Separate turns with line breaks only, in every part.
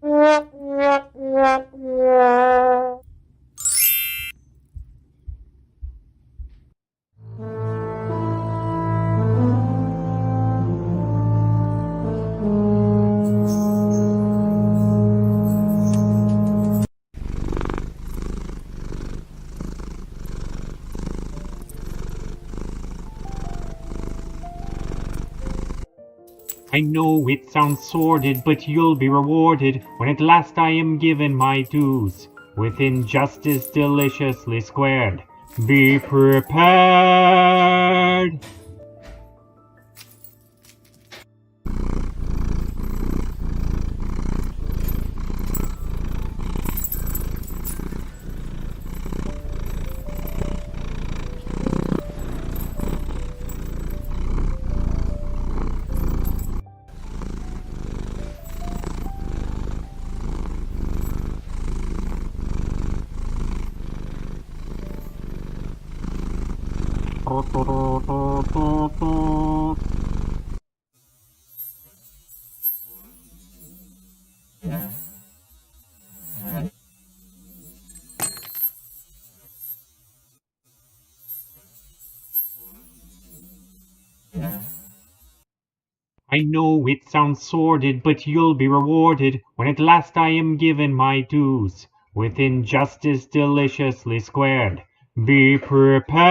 I know it sounds sordid, but you'll be rewarded when at last I am given my dues. With injustice deliciously squared, be prepared! I know it sounds sordid, but you'll be rewarded when at last I am given my dues. With injustice deliciously squared, be prepared!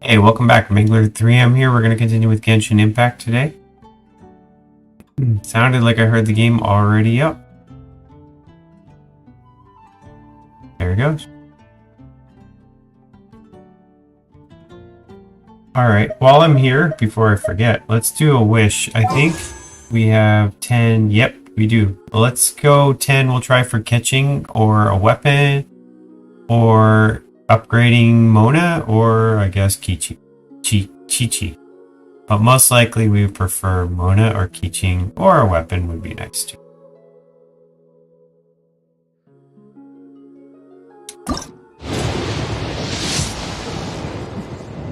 Hey, welcome back. Mingler3M here. We're going to continue with Genshin Impact today. Sounded like I heard the game already up. There it goes. Alright, while I'm here, before I forget, let's do a wish. I think we have 10. Yep, we do. Let's go 10. We'll try for catching or a weapon or upgrading Mona or I guess Chi-Chi. But most likely we would prefer Mona or Kiching, or a weapon would be nice too.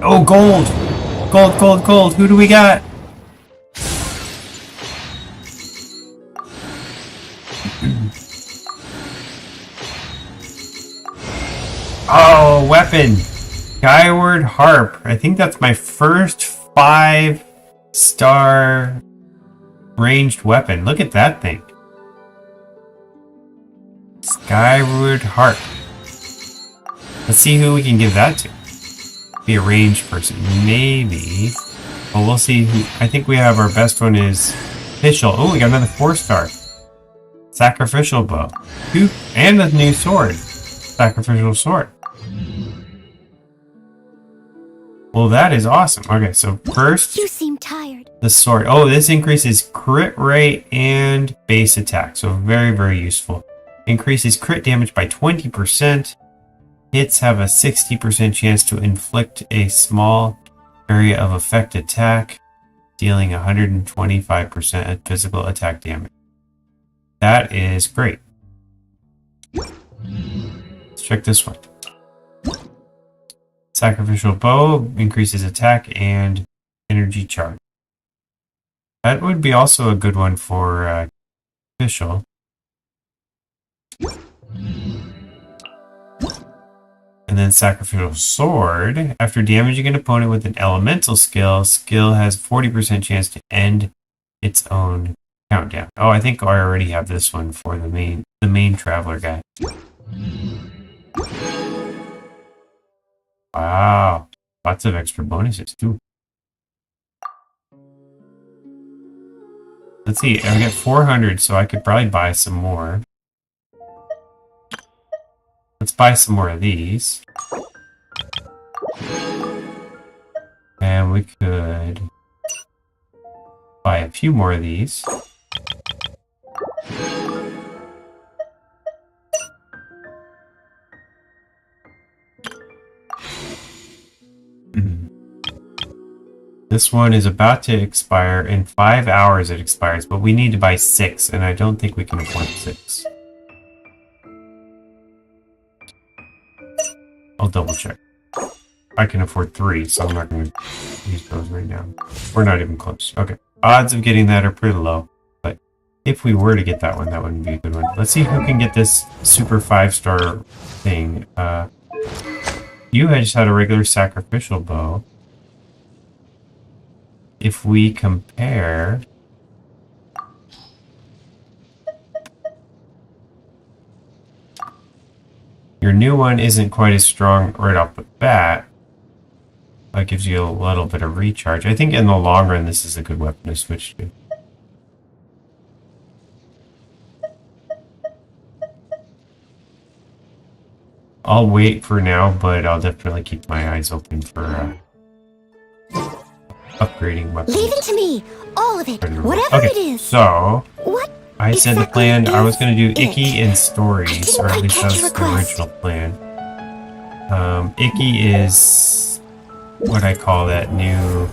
Oh, gold! Gold, gold, gold! Who do we got? Oh, weapon! Skyward Harp. I think that's my first 5-star ranged weapon. Look at that thing. Skyward Harp. Let's see who we can give that to. Be a ranged person. Maybe. Well, we'll see who. I think we have our best one is Official. Oh, we got another 4-star. Sacrificial Bow. And the new sword. Sacrificial Sword. Well, that is awesome. Okay, so first,
you seem tired.
The sword. Oh, this increases crit rate and base attack. So very, very useful. Increases crit damage by 20%. Hits have a 60% chance to inflict a small area of effect attack, dealing 125% physical attack damage. That is great. Let's check this one. Sacrificial Bow increases attack and energy charge. That would be also a good one for Official. And then Sacrificial Sword. After damaging an opponent with an elemental skill, has 40% chance to end its own countdown. Oh, I think I already have this one for the main traveler guy. Wow, lots of extra bonuses too. Let's see, I get 400, so I could probably buy some more. Let's buy some more of these. And we could buy a few more of these. This one is about to expire. In 5 hours it expires, but we need to buy 6, and I don't think we can afford 6. I'll double check. I can afford 3, so I'm not going to use those right now. We're not even close. Okay. Odds of getting that are pretty low. But if we were to get that one, that wouldn't be a good one. Let's see who can get this super 5-star thing. You just had a regular sacrificial bow. If we compare... Your new one isn't quite as strong right off the bat. That gives you a little bit of recharge. I think in the long run, this is a good weapon to switch to. I'll wait for now, but I'll definitely keep my eyes open for upgrading weapons.
Leave it to me, all of it, whatever it is.
So
What?
I said the plan. I was going to do Icky and
I
stories,
didn't
or at
quite
least
catch
that
your
was the
request.
original plan. Icky is what I call that new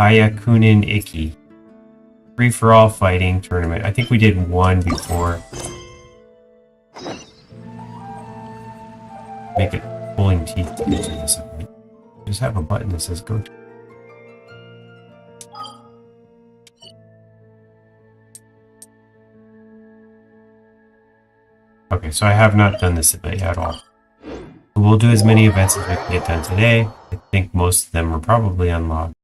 Hyakunin Icky. Free-for-all fighting tournament. I think we did one before. Make it pulling teeth to get to this. Just have a button that says go to. Okay, so I have not done this event at all. We'll do as many events as we can get done today. I think most of them are probably unlocked.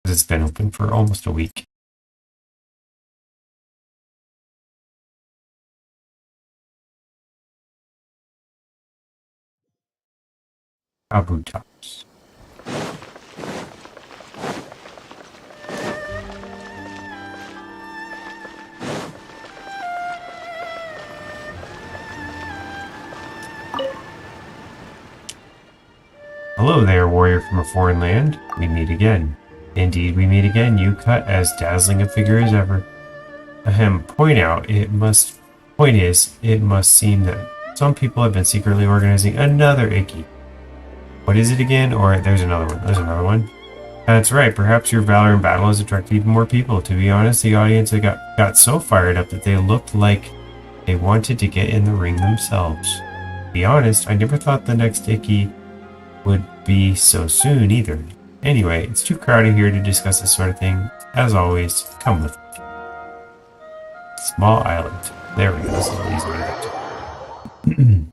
Because it's been open for almost a week. Abu Tops. Hello there, warrior from a foreign land. We meet again. Indeed, we meet again. You cut as dazzling a figure as ever. Ahem. Point is, it must seem that some people have been secretly organizing another Icky. What is it again? Or there's another one. There's another one. That's right. Perhaps your valor in battle has attracted even more people. To be honest, the audience got so fired up that they looked like they wanted to get in the ring themselves. To be honest, I never thought the next Icky would be so soon either. Anyway, it's too crowded here to discuss this sort of thing. As always, come with me. Small island. There we go. This is an easy way to get to.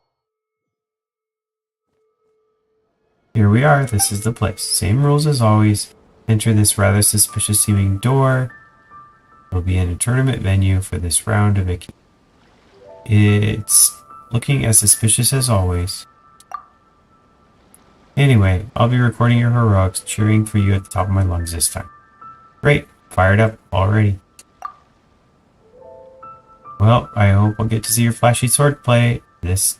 Here we are. This is the place. Same rules as always. Enter this rather suspicious seeming door. It'll be in a tournament venue for this round of Icky. It's looking as suspicious as always. Anyway, I'll be recording your heroics, cheering for you at the top of my lungs this time. Great. Fired up already. Well, I hope I'll get to see your flashy swordplay this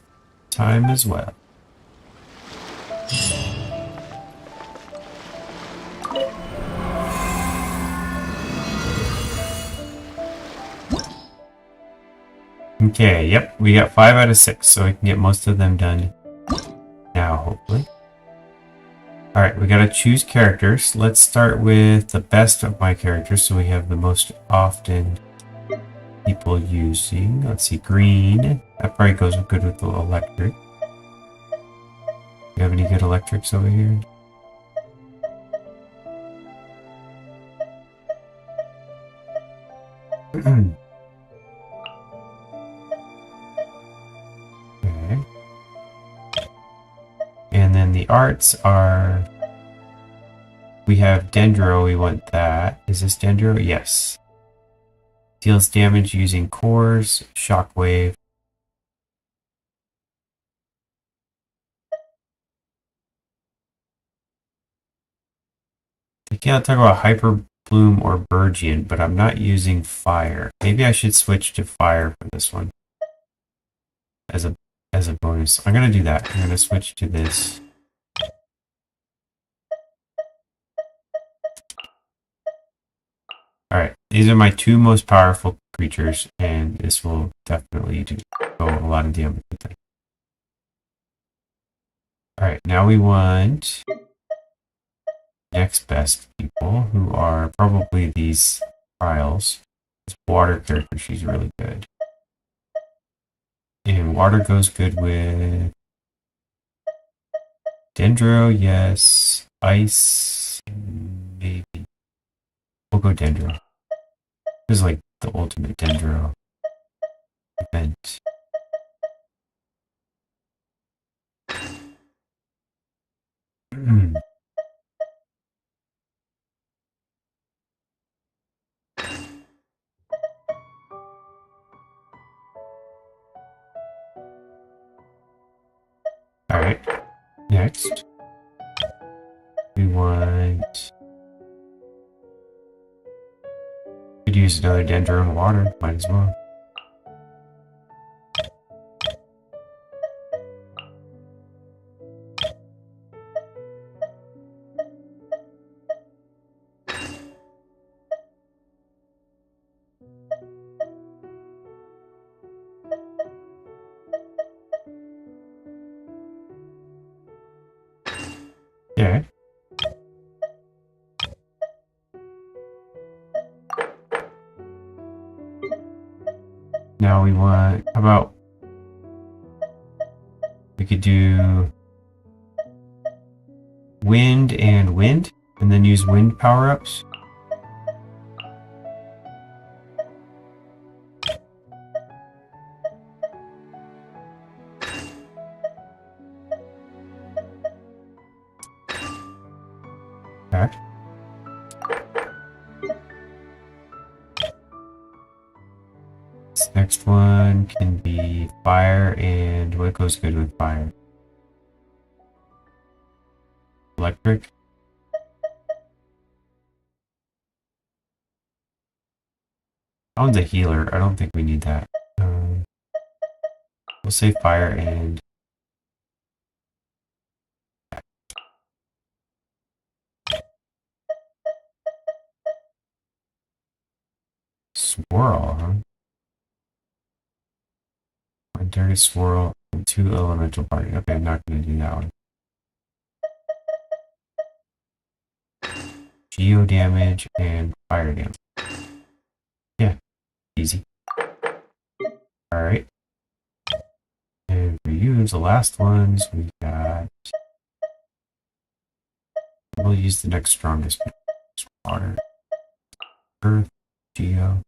time as well. Okay, yep, we got 5 out of 6, so we can get most of them done now, hopefully. Alright, we gotta choose characters. Let's start with the best of my characters, so we have the most often people using. Let's see, green. That probably goes good with the electric. Do you have any good electrics over here? Okay. And then the arts are... We have Dendro, we want that. Is this Dendro? Yes. Deals damage using cores, shockwave. I can't talk about Hyper Bloom or Burgeon, but I'm not using fire. Maybe I should switch to fire for this one. As a bonus. I'm gonna do that. I'm gonna switch to this. Alright, these are my 2 most powerful creatures, and this will definitely go a lot of damage with them. Alright, now we want next best people, who are probably these trials. This water character, she's really good. And water goes good with Dendro, yes. Ice, maybe. We'll go Dendro. This is like the ultimate Dendro event. Alright, next. We want... Could use another Dendro in water, might as well. Yeah. Now we want, how about, we could do wind and wind, and then use wind power-ups. Okay. This next one can be fire, and what goes good with fire? Electric. That one's a healer. I don't think we need that. We'll say fire and... Swirl, huh? One target swirl and 2 elemental party. Okay, I'm not going to do that one. Geo damage and fire damage. Yeah, easy. Alright. And for you, the last ones, we got... We'll use the next strongest. Water. Earth. Geo.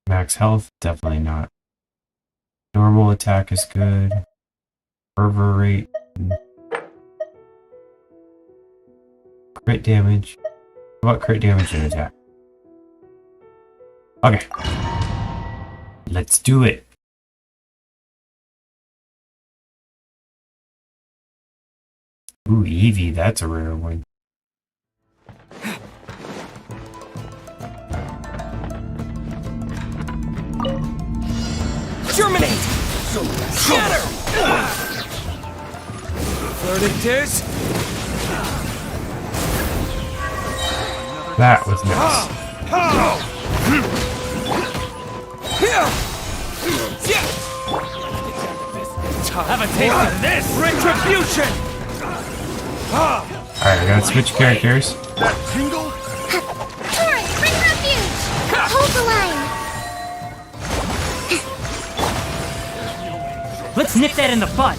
Max health, definitely not. Normal attack is good. Fervor rate. Crit damage. How about crit damage and attack? Okay. Let's do it. Ooh, Eevee, that's a rare one.
Germinate! Shatter! Third it is.
That was nice.
Have a taste of this! Retribution!
Alright, I gotta switch characters.
That tingle?
Torrent, bring refuge! Hold the line!
Let's nip that in the bud.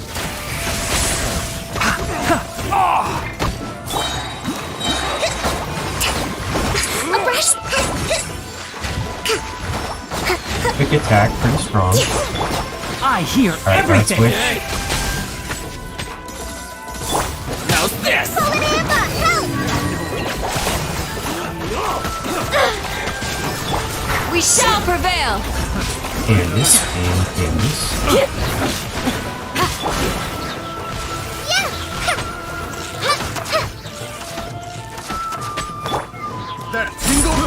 A brush!
Quick attack, pretty strong.
I hear
Alright, let's
everything.
switch.
How's this?
Fallen Amber, help!
We shall prevail!
And this, and this.
That tingle?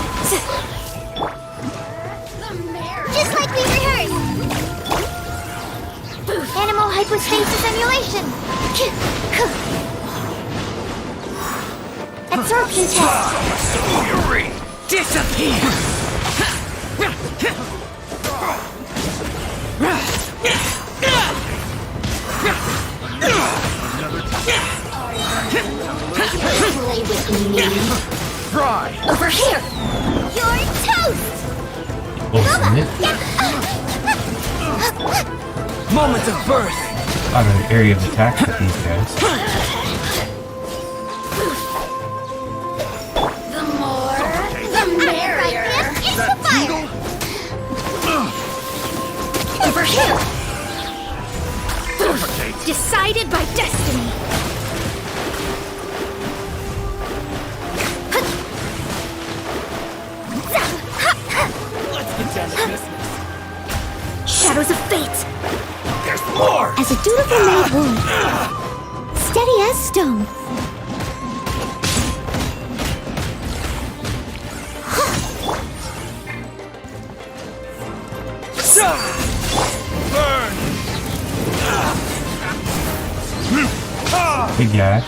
Just like we rehearsed! Animal hypostasis emulation! Absorption test!
Fury! Disappear! Fry!
Over here! You're toast!
Isn't it?
Moment of birth!
Out of the area of attack with these guys.
The more, the merrier! Into the fire! Over here! Decided by destiny!
Let's get down to business.
Shadows of fate!
There's more!
As a dutiful maid wound. Steady as stone.
Burn!
Big guy.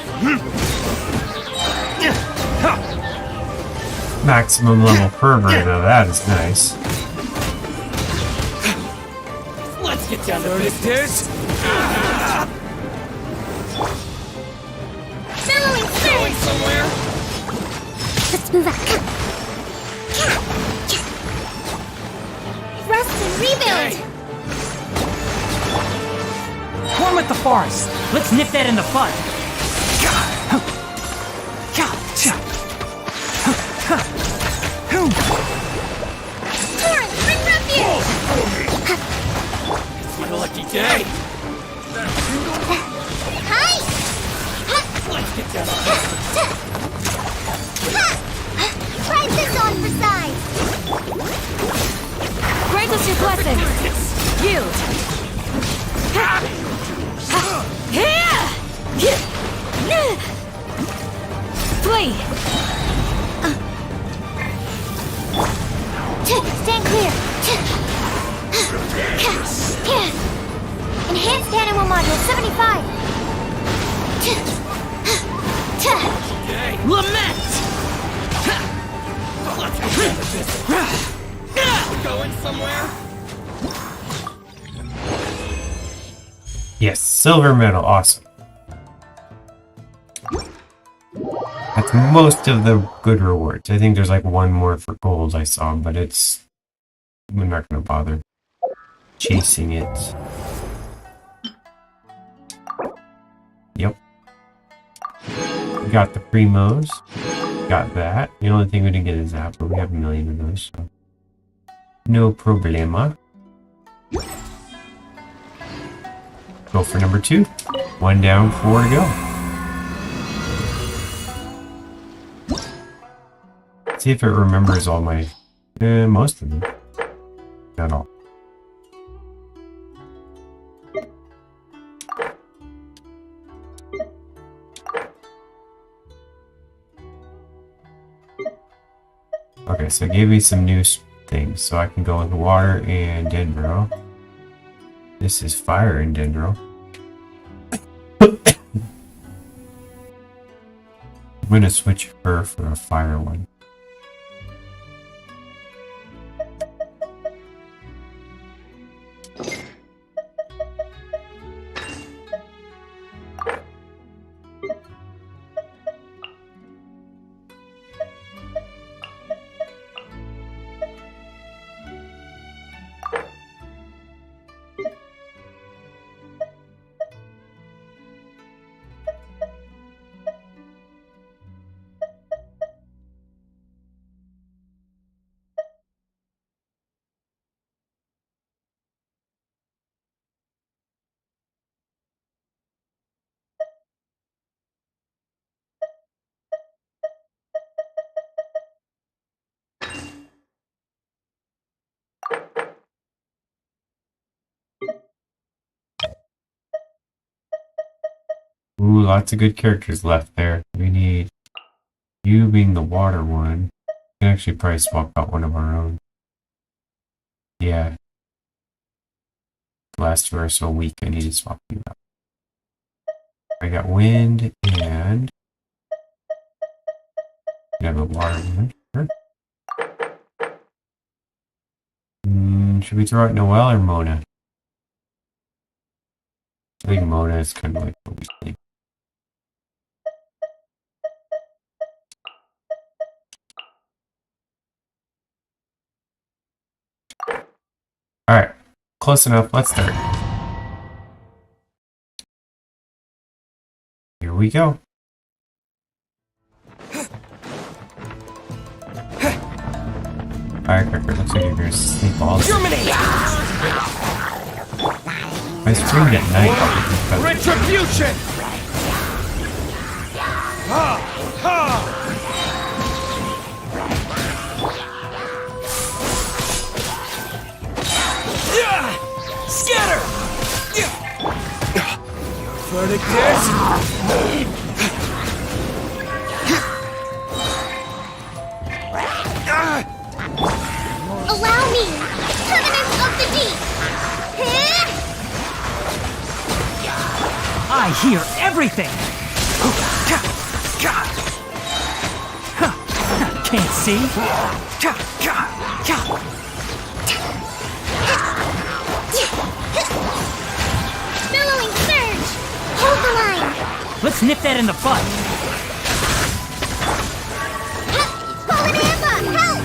Maximum level pervert, now that is nice.
Let's get down to business.
Billowing
Going
surge!
somewhere?
Let's move out. Rest and rebuild!
Form at the forest. Let's nip that in the bud.
Torrent, bring refuge!
It's my lucky day.
Hi!
Let's get down to
Try this on for size!
Grant us your blessing. Yield. Flee.
Stand clear! Enhanced animal module 75!
Lament!
Let's get down to business. Going somewhere?
Yes, silver medal, awesome. That's most of the good rewards. I think there's like one more for gold I saw, but it's... we're not gonna bother chasing it. Yep. Got the Primos. Got that. The only thing we didn't get is that, but we have a million of those, so... no problema. Go for number 2. 1 down, 4 to go. See if it remembers all my... most of them. Not all. Okay, so it gave me some new things. So I can go with water and dendro. This is fire and dendro. I'm gonna switch her for a fire one. Ooh, lots of good characters left there. We need you being the water one. We can actually probably swap out one of our own. Yeah. The last 2 are so weak, I need to swap you out. I got wind and... we have a water one. Sure. Should we throw out Noelle or Mona? I think Mona is kind of like what we think. Alright, close enough. Let's start. Here we go. Firecracker, looks like you're gonna sleep all day. I streamed at night.
Retribution! Ha! Ha! Yeah! Scatter! Verdict is...
Allow me! Covenant of the Deep!
I hear everything! Can't see?
Billowing surge! Hold the line!
Let's nip that in the bud!
Fallen Amber! Help!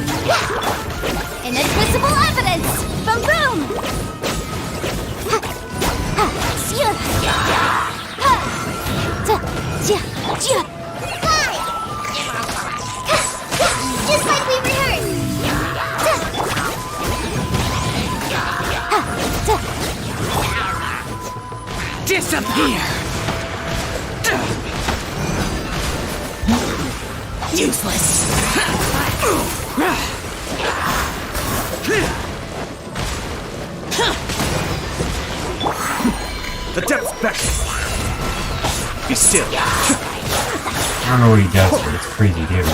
Inadmissible evidence! Boom boom! Fly! Just like we rehearsed!
Disappear! Useless!
The depth's back! Be still!
I don't know what he does, but it's crazy, dude.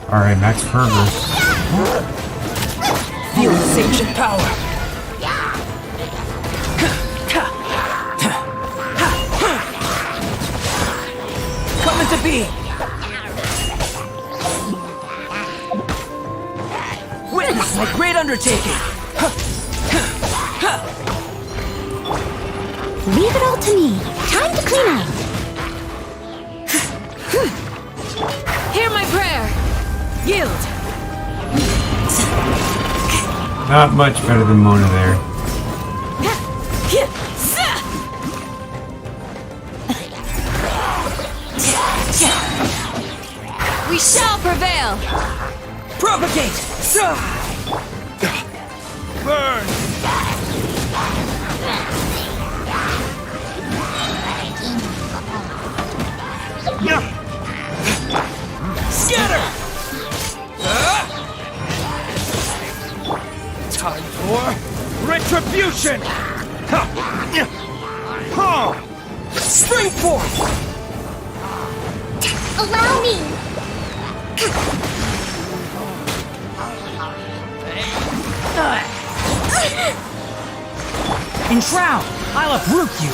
Alright, Max Ferber.
Feel the sacred power! Come into being! Witness my great undertaking!
Leave it all to me. Time to clean up.
Hear my prayer. Yield.
Not much better than Mona there.
We shall prevail.
Propagate!
Burn!
Scatter!
Time for retribution!
Spring forth!
Allow me.
Enshroud! I'll uproot you!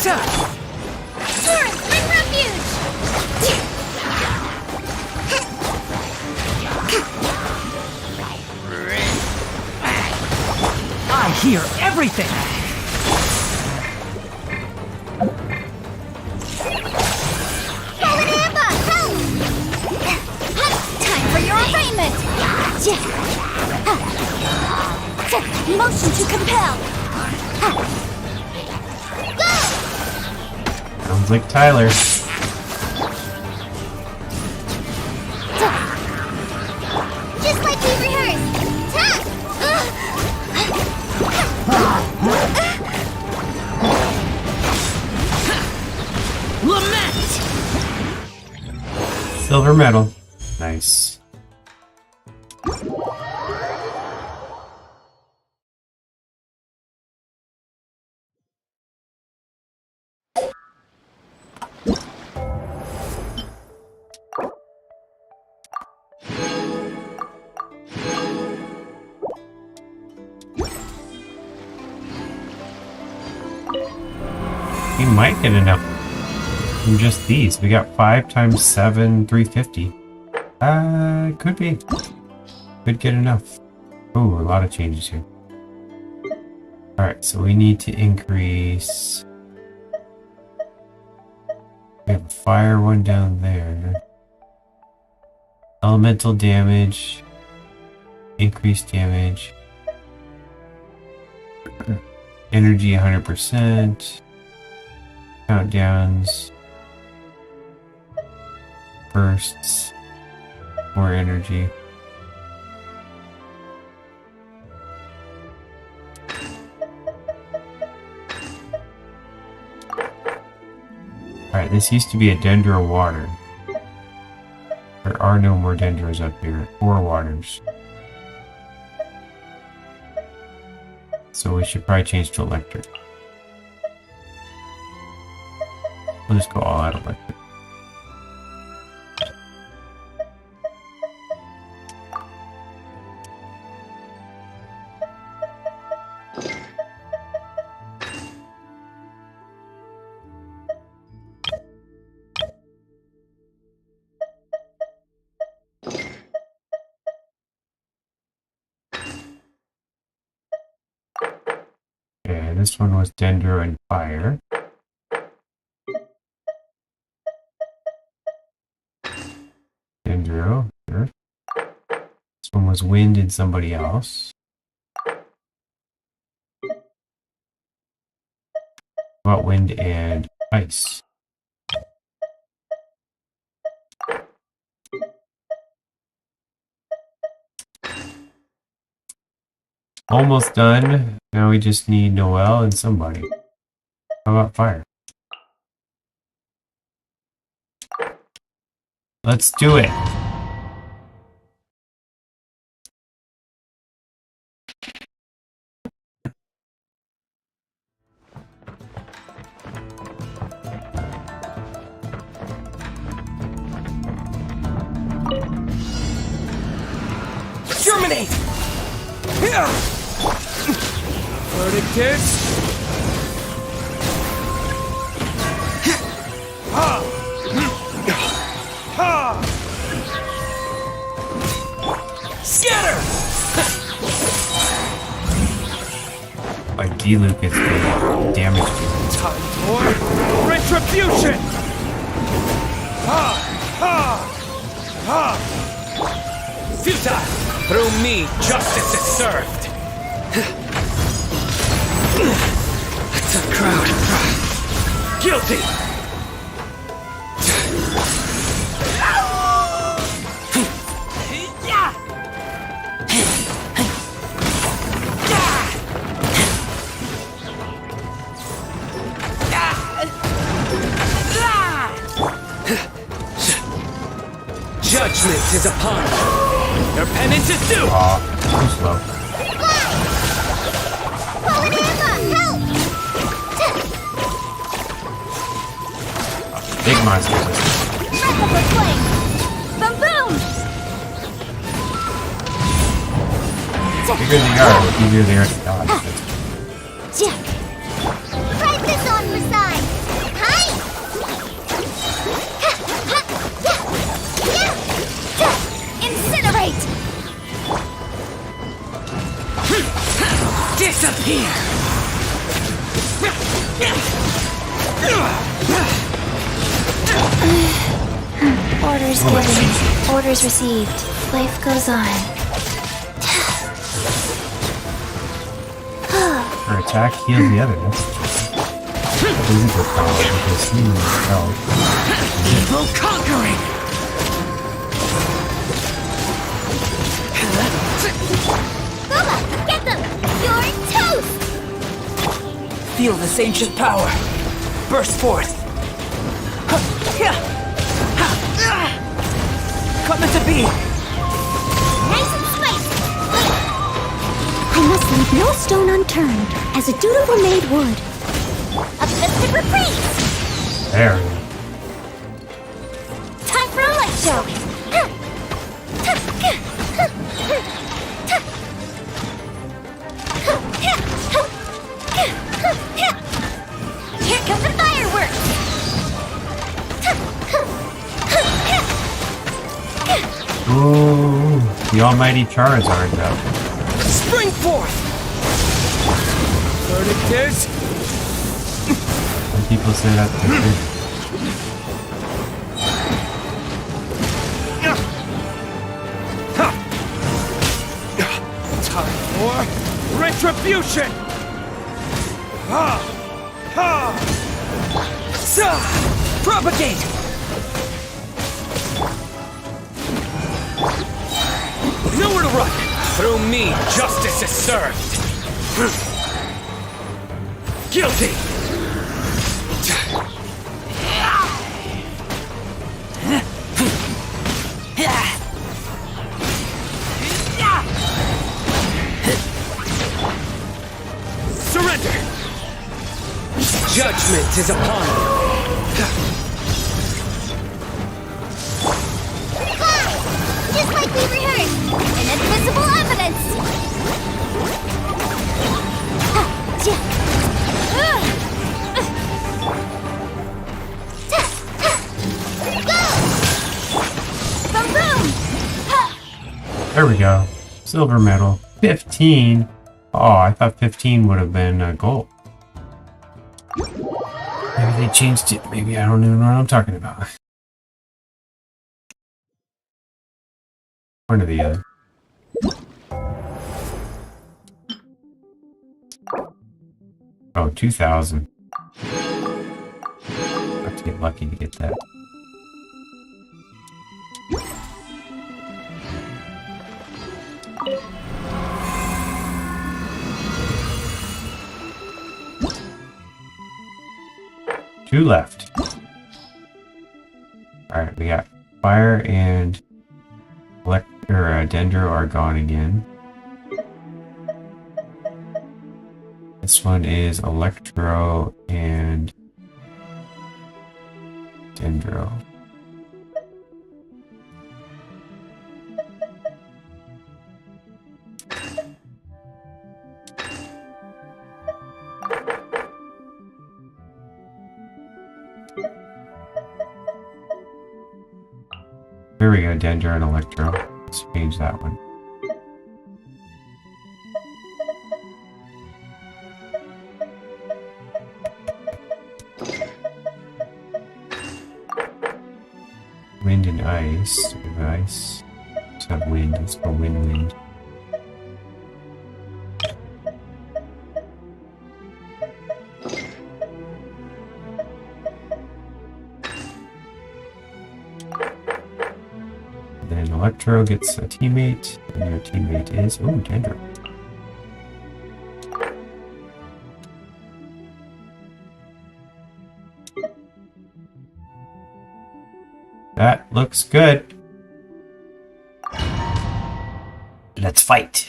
Turret, bring refuge.
I hear everything!
Fallen Amber, help! Time for your arraignment. Motion to compel. Go!
Sounds like Tyler.
Just like we rehearsed.
Lament!
Silver medal. Nice. We might get enough from just these. We got 5 times 7, 350. Could be. Could get enough. Oh, a lot of changes here. Alright, so we need to increase. We have a fire one down there. Elemental damage. Increased damage. Energy 100%. Countdowns. Bursts. More energy. Alright, this used to be a Dendro water. There are no more Dendros up here, or waters. So we should probably change to electric. We'll just go all out electric. Okay, this one was Dendro and Fire. Dendro, Earth. This one was Wind and somebody else. How about Wind and Ice? Almost done. Now we just need Noelle and somebody. How about Fire? Let's do it.
Germinate! Here!
Verdict is... Ha! Ha!
Scatter!
Like D-Luke is good. Damage to
Time for retribution! Ha! Ha! Ha!
Futile!
Through me, justice is served!
It's a crowd.
Guilty!
Judgment is upon you.
Your penance is due!
Aw, too slow.
Help!
Big monster.
Replica flame! Boom boom!
Bigger they are, the easier they are to dodge.
Jack! Write this on for size! Hi! Incinerate!
Disappear!
Orders given. Orders received. Life goes on.
Her attack heals the other. That's physical power because he needs help.
Evil conquering!
Booba! Get them! You're toast!
Feel this ancient power. Burst forth. Come into being.
Nice and spicy! I must leave no stone unturned, as a dutiful maid would. Uplifted reprise!
There we go.
Time for a light show! Here come the fireworks!
Ooh, the almighty Charizard's out.
Spring forth!
Verdict is...
Some people say that's the
for retribution! Ha! Ha!
Propagate!
Nowhere to run! Through me, justice is served! Guilty! Surrender! Judgment is upon you!
Just like we rehearsed! Inadmissible evidence! Boom, boom!
There we go. Silver medal. 15. Oh, I thought 15 would have been gold. Maybe they changed it. Maybe I don't even know what I'm talking about. One or the other. Oh, 2,000. I have to get lucky to get that. Two left. Alright, we got fire and Dendro are gone again. This one is Electro and Dendro. There we go, Dendro and Electro. Let's change that one. Wind and ice. We have ice. Let's have wind. Let's go wind. Then Electro gets a teammate, and your teammate is Dendro. That looks good. Let's fight.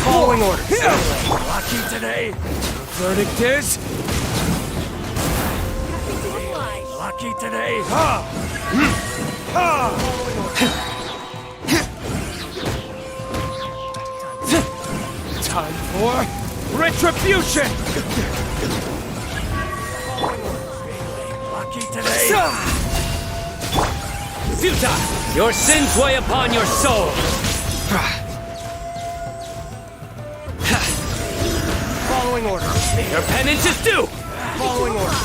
Following orders. Lucky today. The verdict is lucky today. Ha! Ha! Time for retribution. Lucky today. Futile. Your sins weigh upon your soul. Following orders. Your penance is due. Following orders.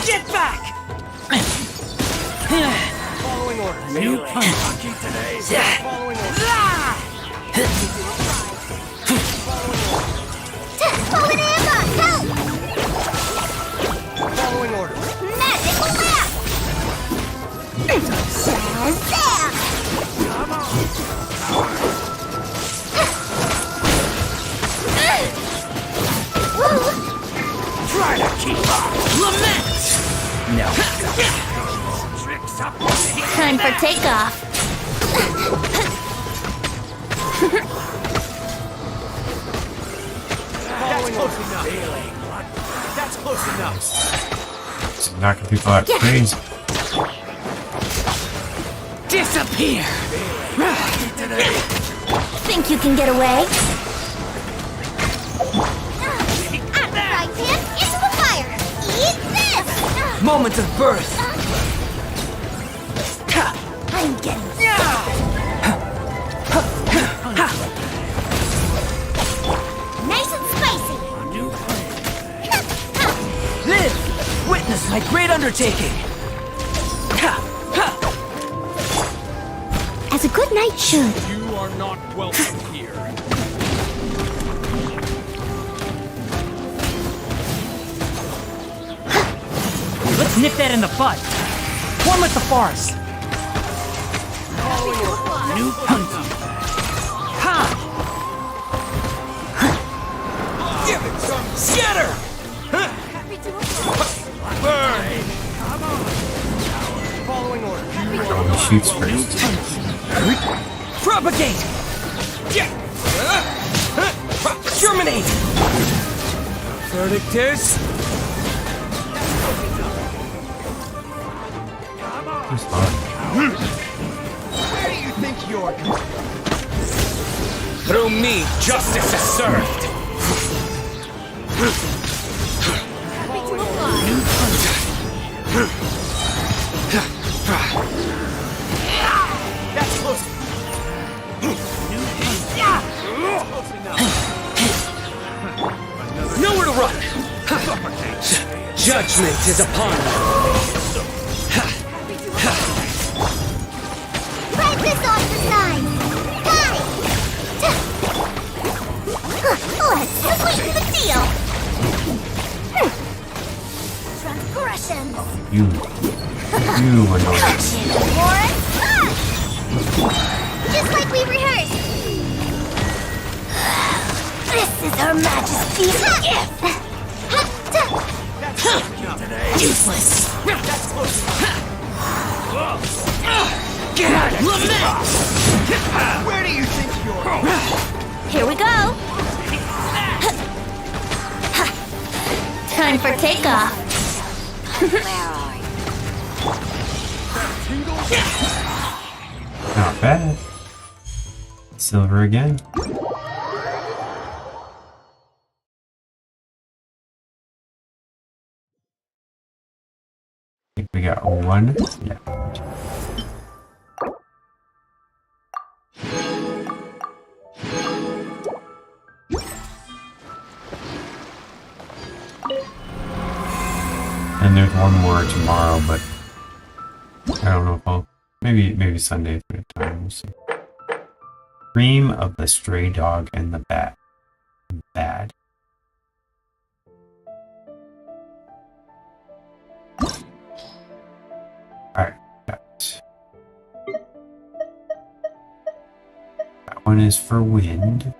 Get back. Following orders. New lucky today. Following orders.
Fallen ambush! Help!
Following orders.
Magical lap! Shazam!
Come on. Try to keep up. Lament. No. Tricks up.
Time for takeoff.
That's close enough. That's close enough.
Just knocking people out crazy.
Disappear!
Think you can get away?
Moment of birth!
I'm getting
undertaking.
As a good knight should.
You are not welcome here.
Let's nip that in the bud. Form with the forest. New hunting. Ha!
Give it some
Scatter!
burn. Following order.
He shoots first.
Propagate! Germinate!
Verdict is
He's fine.
where do you think you're going?
Through me, justice is served!
That's close.
Nowhere to run! Judgment is upon you!
Wipe this off the side. Got it. Let's sweeten the deal. Transgression.
You annoying.
Action, Warren. Just like we rehearsed. This is Her Majesty's gift. Useless.
Get out of lament!
Where do you think you're?
Here we go. Time for takeoff. Where are you?
Not bad. Silver again. I think we got one. Yeah. And there's one more tomorrow, but I don't know if I'll maybe Sunday if we have time. We'll see. Cream of the Stray Dog and the Bat. Bad. Alright, that one is for wind.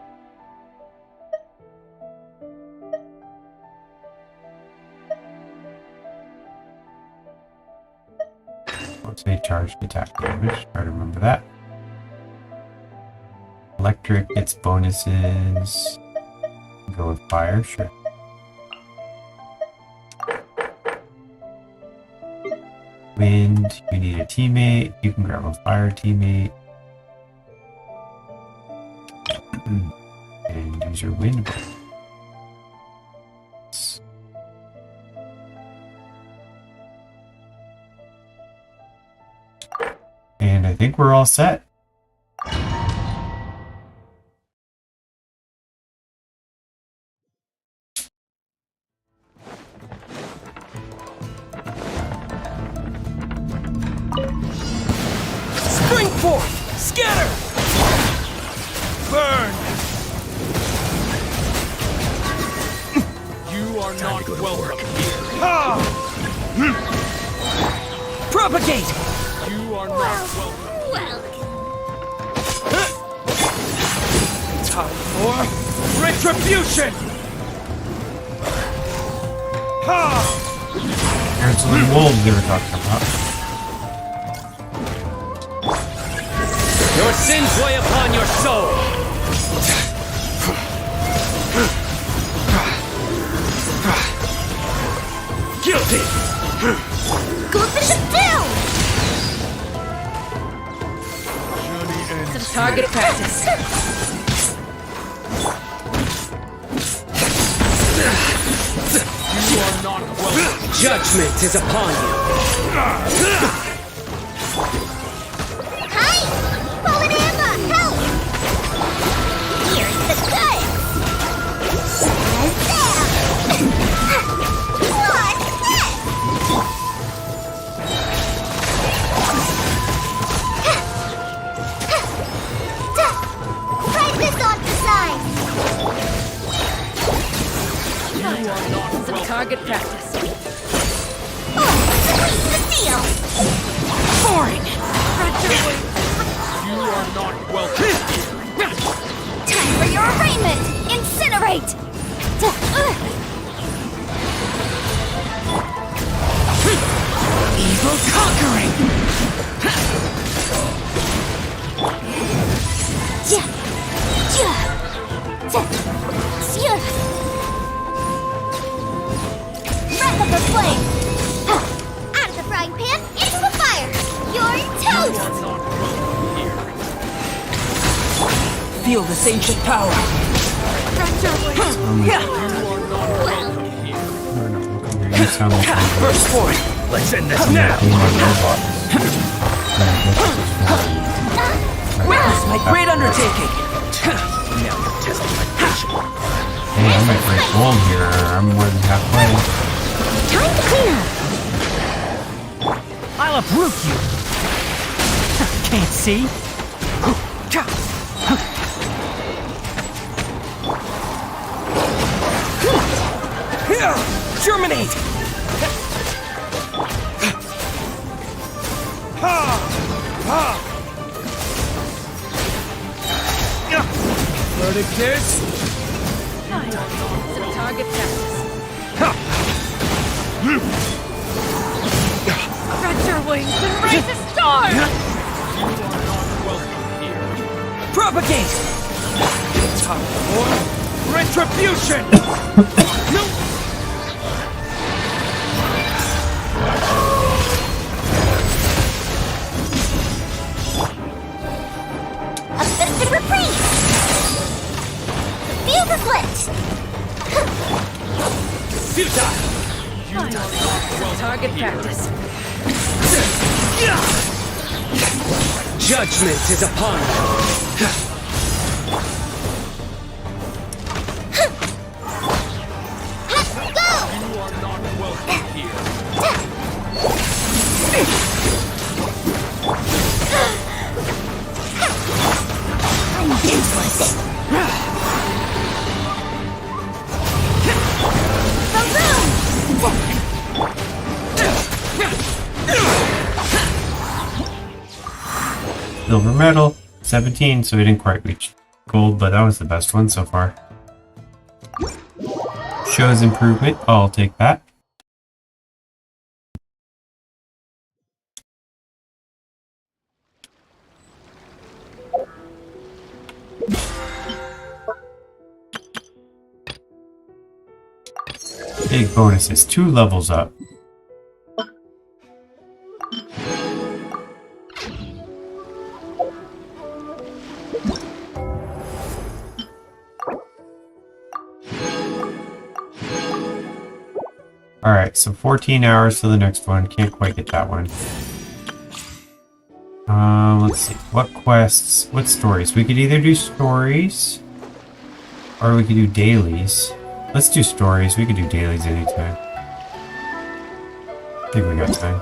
Let's say charged attack damage. Try to remember that. Electric gets bonuses. Go with fire, sure. Wind, you need a teammate. You can grab a fire teammate. And use your wind bonus. And I think we're all set.
Spring forth! Scatter!
Burn. You are not welcome here.
Propagate!
You are not welcome.
Time for retribution!
Parents of the wolves they were talking about.
Your sins weigh upon your soul! Guilty!
Go finish it down!
Some target practice.
You are not welcome.
Judgment is upon you!
Hi! Fallen Emma, help! Here's the goods! What's this?
Some target practice.
Oh, sweet the seal!
Boring!
You are not welcome.
Time for your arraignment! Incinerate!
Evil conquering!
Yeah. Breath of the flame! Out of the frying pan, into the fire! You're toast!
Feel this ancient power.
You sound like
Burst forth.
Let's end this
I'm
now.
a robot.
Witness my great undertaking.
Now you're testing my patience.
Hey, I might break gold here. I'm more than halfway.
Time to clean up!
I'll uproot you. Can't see. Germinate.
Verdict is
Some target practice. Spread your wings and raise a storm!
Propagate.
time for retribution!
A fisted reprise! Feel the split!
Futile!
Some target practice.
Judgment is upon you!
Go!
You are not welcome here.
I'm useless! Balloon!
Silver medal, 17, so we didn't quite reach gold, but that was the best one so far. Shows improvement, I'll take that. Big bonuses, 2 levels up. Alright, so 14 hours to the next one. Can't quite get that one. Let's see. What quests? What stories? We could either do stories, or we could do dailies. Let's do stories. We could do dailies anytime. I think we got time.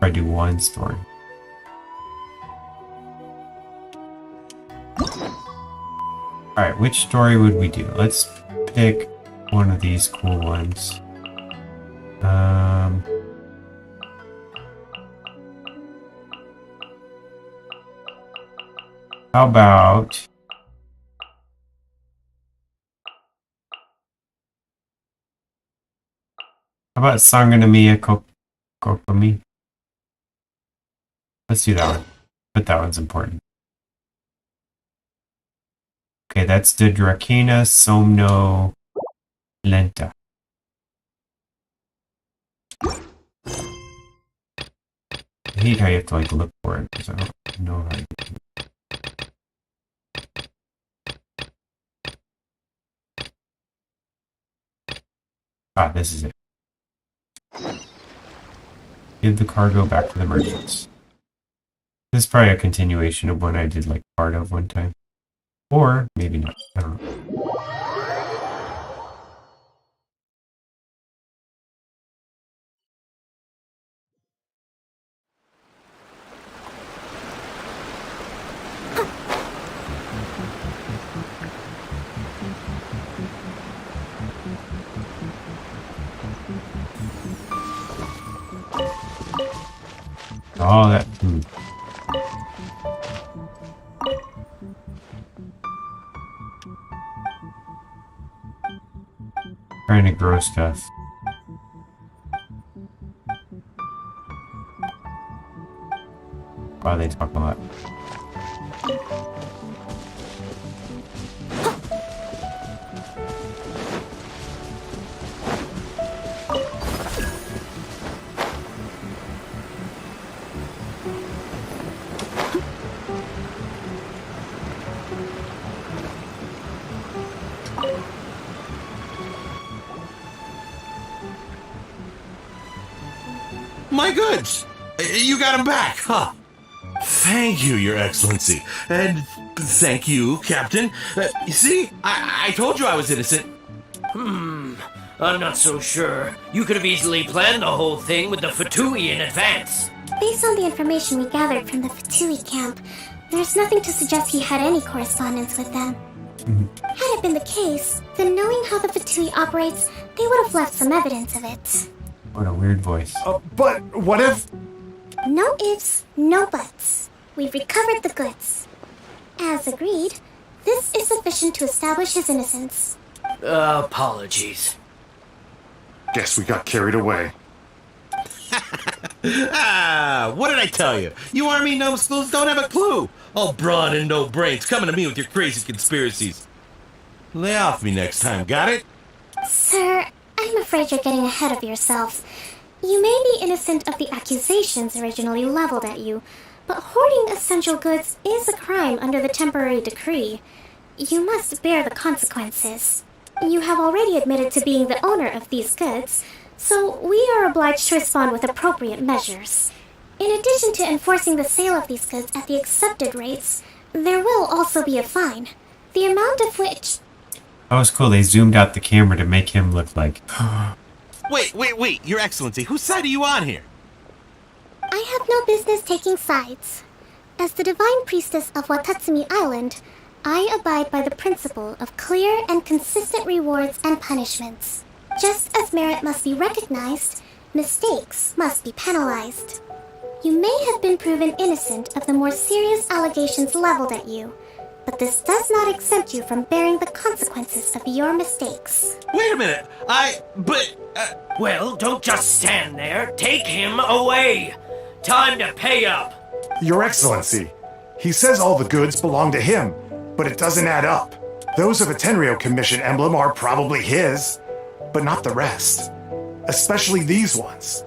Probably do one story. Alright, which story would we do? Let's pick one of these cool ones. How about Sangonomiya Kokomi? Let's do that one. But that one's important. Okay, that's the Drakena Somno Lenta. I hate how you have to like look for it because I don't know how to get it. Ah, this is it. Give the cargo back to the merchants. This is probably a continuation of one I did like part of one time. Or maybe not. I don't know. Oh, that. Trying to grow stuff. Wow, they talk a lot.
My goods! You got them back, huh? Thank you, Your Excellency. And thank you, Captain. You see, I told you I was innocent.
I'm not so sure. You could have easily planned the whole thing with the Fatui in advance.
Based on the information we gathered from the Fatui camp, there's nothing to suggest he had any correspondence with them. Had it been the case, then knowing how the Fatui operates, they would have left some evidence of it.
What a weird voice.
But what if...
No ifs, no buts. We've recovered the goods. As agreed, this is sufficient to establish his innocence.
Apologies.
Guess we got carried away.
What did I tell you? You army numbskulls don't have a clue. All brawn and no brains coming to me with your crazy conspiracies. Lay off me next time, got it?
Sir, I'm afraid you're getting ahead of yourself. You may be innocent of the accusations originally leveled at you, but hoarding essential goods is a crime under the temporary decree. You must bear the consequences. You have already admitted to being the owner of these goods, so we are obliged to respond with appropriate measures. In addition to enforcing the sale of these goods at the accepted rates, there will also be a fine, the amount of which...
That was cool. They zoomed out the camera to make him look like...
Wait, Your Excellency, whose side are you on here?
I have no business taking sides. As the divine priestess of Watatsumi Island, I abide by the principle of clear and consistent rewards and punishments. Just as merit must be recognized, mistakes must be penalized. You may have been proven innocent of the more serious allegations leveled at you, but this does not exempt you from bearing the consequences of your mistakes.
Wait a minute,
Well, don't just stand there. Take him away. Time to pay up.
Your Excellency, he says all the goods belong to him, but it doesn't add up. Those of a Tenryo Commission emblem are probably his, but not the rest. Especially these ones.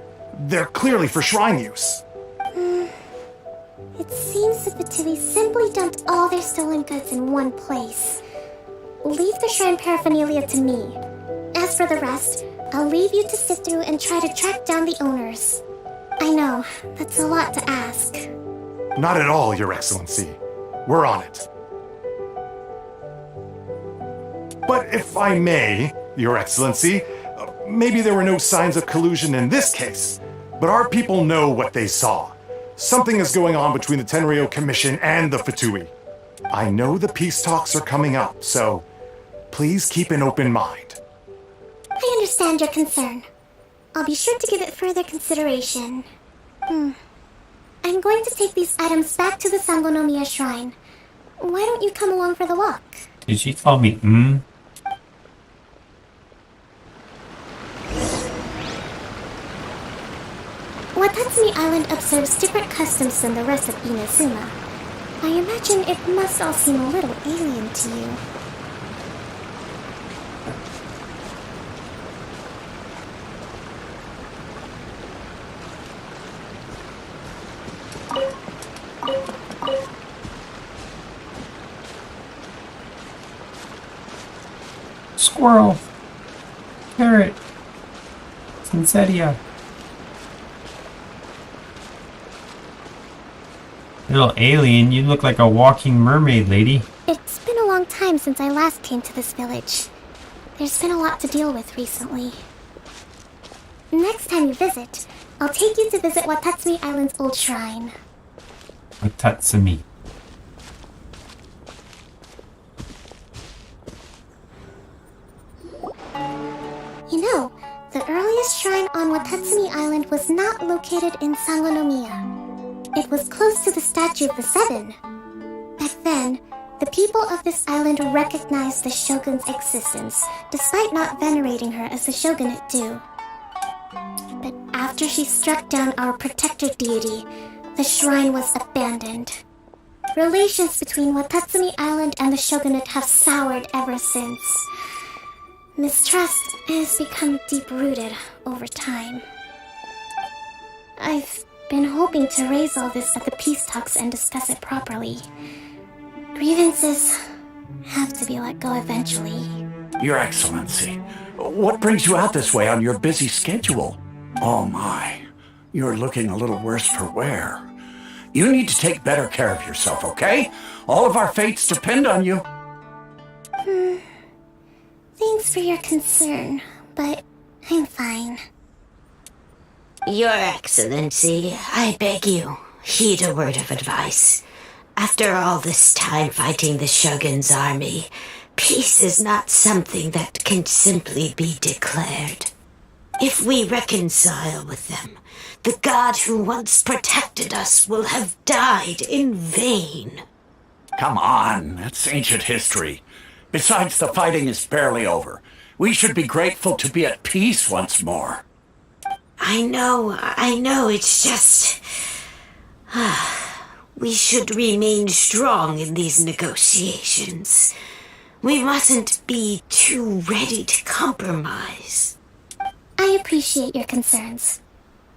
They're clearly for shrine use.
It seems the Fatui simply dumped all their stolen goods in one place. Leave the shrine paraphernalia to me. As for the rest, I'll leave you to sift through and try to track down the owners. I know, that's a lot to ask.
Not at all, Your Excellency. We're on it. But if I may, Your Excellency, maybe there were no signs of collusion in this case, but our people know what they saw. Something is going on between the Tenryo Commission and the Fatui. I know the peace talks are coming up, so please keep an open mind.
I understand your concern. I'll be sure to give it further consideration. I'm going to take these items back to the Sangonomiya shrine. Why don't you come along for the walk?
Did she call me
Watatsumi Island observes different customs than the rest of Inazuma. I imagine it must all seem a little alien to you.
Squirrel. Parrot. Sinsetia. Little alien, you look like a walking mermaid lady.
It's been a long time since I last came to this village. There's been a lot to deal with recently. Next time you visit, I'll take you to visit Watatsumi Island's old shrine.
Watatsumi.
You know, the earliest shrine on Watatsumi Island was not located in Sangonomiya. It was close to the statue of the Seven. Back then, the people of this island recognized the Shogun's existence, despite not venerating her as the Shogunate do. But after she struck down our protector deity, the shrine was abandoned. Relations between Watatsumi Island and the Shogunate have soured ever since. Mistrust has become deep-rooted over time. I've been hoping to raise all this at the peace talks and discuss it properly. Grievances have to be let go eventually.
Your Excellency, what brings you out this way on your busy schedule? Oh my, you're looking a little worse for wear. You need to take better care of yourself, okay? All of our fates depend on you.
Thanks for your concern, but I'm fine.
Your Excellency, I beg you, heed a word of advice. After all this time fighting the Shogun's army, peace is not something that can simply be declared. If we reconcile with them, the god who once protected us will have died in vain.
Come on, that's ancient history. Besides, the fighting is barely over. We should be grateful to be at peace once more.
I know, it's just... we should remain strong in these negotiations. We mustn't be too ready to compromise.
I appreciate your concerns.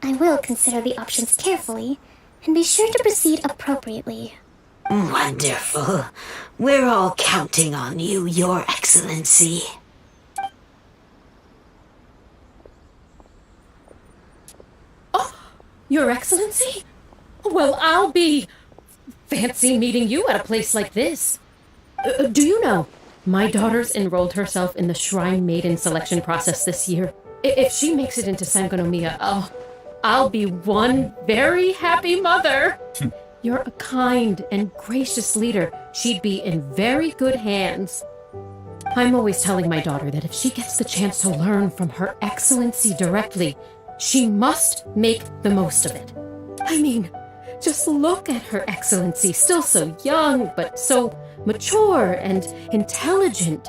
I will consider the options carefully, and be sure to proceed appropriately.
Wonderful. We're all counting on you, Your Excellency.
Your Excellency? Well, I'll be... fancy meeting you at a place like this. Do you know, my daughter's enrolled herself in the Shrine Maiden selection process this year. If she makes it into Sangonomiya, I'll be one very happy mother. You're a kind and gracious leader. She'd be in very good hands. I'm always telling my daughter that if she gets the chance to learn from Her Excellency directly, she must make the most of it. I mean, just look at Her Excellency, still so young, but so mature and intelligent.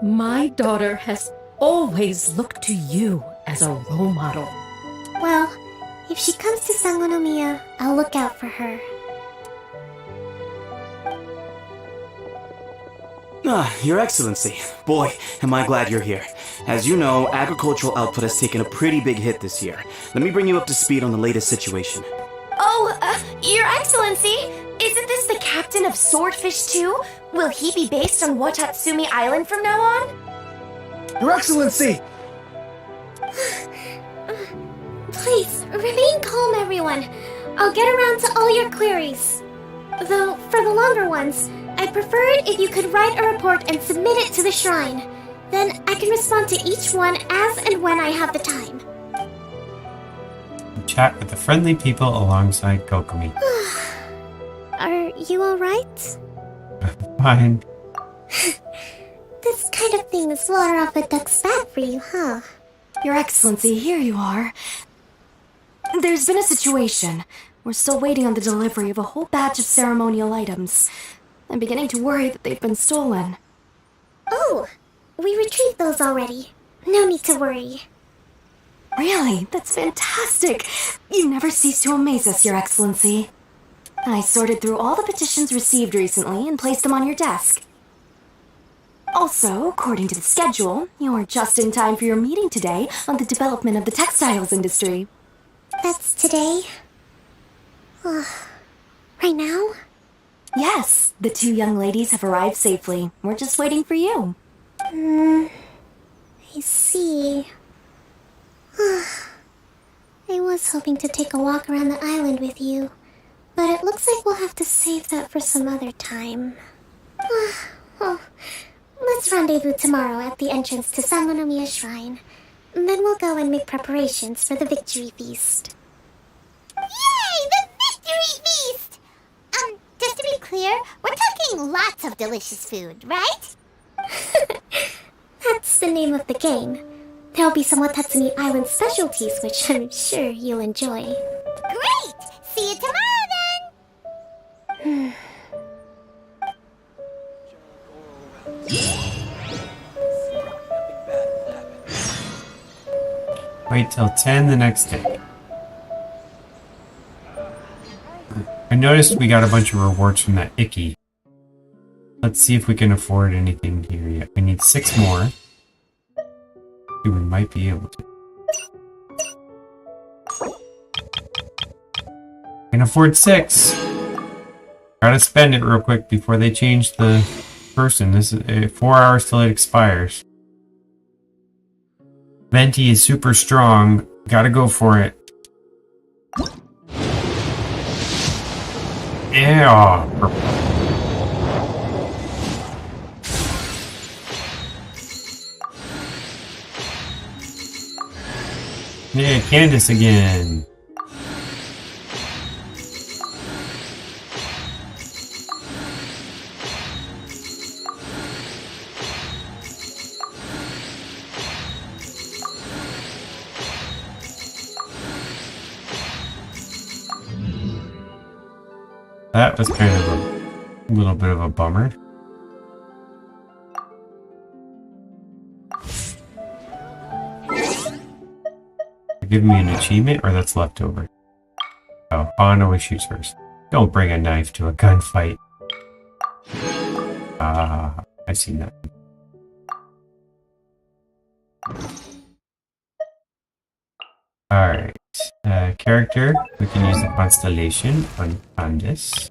My daughter has always looked to you as a role model.
Well, if she comes to Sangonomiya, I'll look out for her.
Your Excellency. Boy, am I glad you're here. As you know, agricultural output has taken a pretty big hit this year. Let me bring you up to speed on the latest situation.
Your Excellency, isn't this the captain of Swordfish too? Will he be based on Watatsumi Island from now on?
Your Excellency!
Please, remain calm, everyone. I'll get around to all your queries. Though, for the longer ones, I'd prefer it if you could write a report and submit it to the shrine. Then I can respond to each one as and when I have the time.
Chat with the friendly people alongside Kokomi.
Are you alright?
Fine.
This kind of thing is water off a duck's back for you, huh?
Your Excellency, here you are. There's been a situation. We're still waiting on the delivery of a whole batch of ceremonial items. I'm beginning to worry that they've been stolen.
Oh, we retrieved those already. No need to worry.
Really? That's fantastic! You never cease to amaze us, Your Excellency. I sorted through all the petitions received recently and placed them on your desk. Also, according to the schedule, you're just in time for your meeting today on the development of the textiles industry.
That's today? Right now?
Yes, the two young ladies have arrived safely. We're just waiting for you.
I see. I was hoping to take a walk around the island with you, but it looks like we'll have to save that for some other time. Let's rendezvous tomorrow at the entrance to Sangonomiya Shrine. Then we'll go and make preparations for the victory feast.
Yay! The victory feast! Just to be clear, we're talking lots of delicious food, right?
That's the name of the game. There'll be some Watatsumi Island specialties, which I'm sure you'll enjoy.
Great! See you tomorrow then!
Wait till 10 the next day. I noticed we got a bunch of rewards from that Icky. Let's see if we can afford anything here yet. We need 6 more. We might be able to. Can afford 6. Gotta spend it real quick before they change the person. This is 4 hours till it expires. Venti is super strong. Gotta go for it. Yeah. Yeah, Candace again. That was kind of a little bit of a bummer. Give me an achievement, or that's leftover? Oh, Bond always shoots first. Don't bring a knife to a gunfight. Ah, I've seen that. Alright. Character, we can use the constellation on Candace.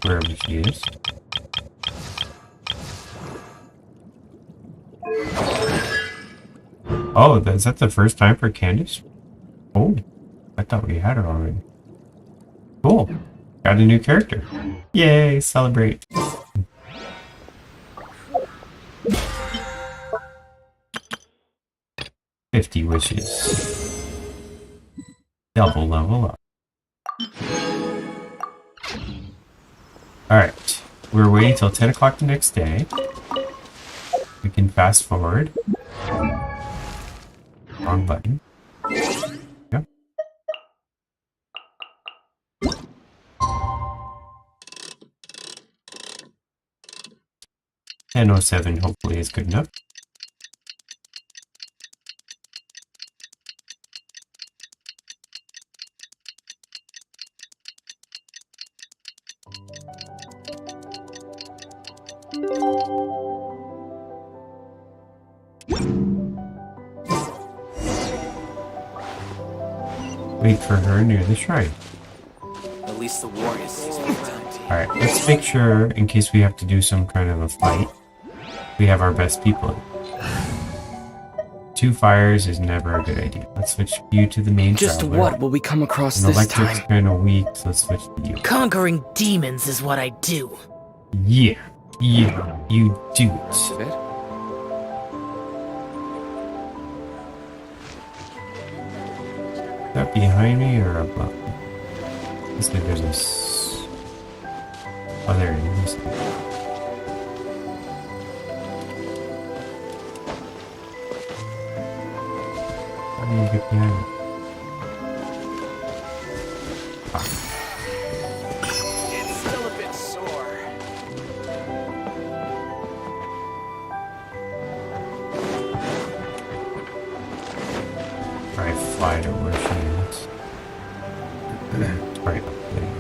Where was she used? Oh, is that the first time for Candace? Oh, I thought we had her already. Cool. Got a new character. Yay, celebrate. $50 wishes. Double level up. Alright. We're waiting till 10 o'clock the next day. We can fast forward. Wrong button. Yep. 10:07 hopefully is good enough. Wait for her near the shrine.
At least the warriors sees me time.
Alright, let's make sure, in case we have to do some kind of a fight, we have our best people. 2 fires is never a good idea. Let's switch you to the main
Just
traveler.
what will we come across
And
this
electric's
time?
kind of weak, so let's switch to you.
Conquering demons is what I do.
Yeah, you do it. Is that behind me or above me? Looks like there's a oh, there it is. How do you get behind it?
It's still a bit sore.
Alright, fly to where she is. Right up there.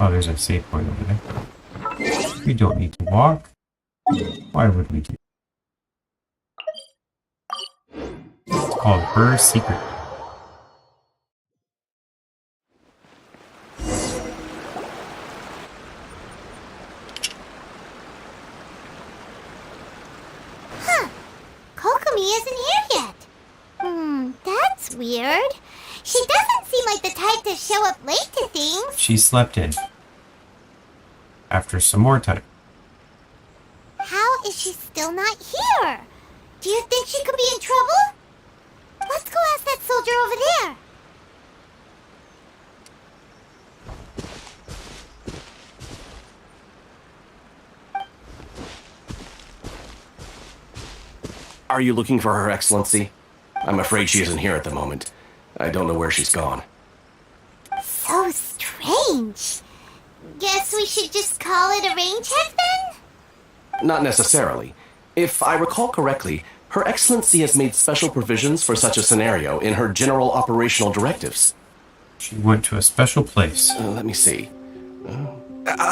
Oh, there's a save point over there. We don't need to walk. Why would we do? It's called Her Secret.
Kokomi isn't here yet. That's weird. She doesn't seem like the type to show up late to things.
She slept in. After some more time.
How is she still not here? Do you think she could be in trouble? Let's go ask that soldier over there.
Are you looking for Her Excellency? I'm afraid she isn't here at the moment. I don't know where she's gone.
So So strange. Guess we should just call it a rain check then?
Not necessarily. If I recall correctly, Her Excellency has made special provisions for such a scenario in her general operational directives.
She went to a special place.
Let me see.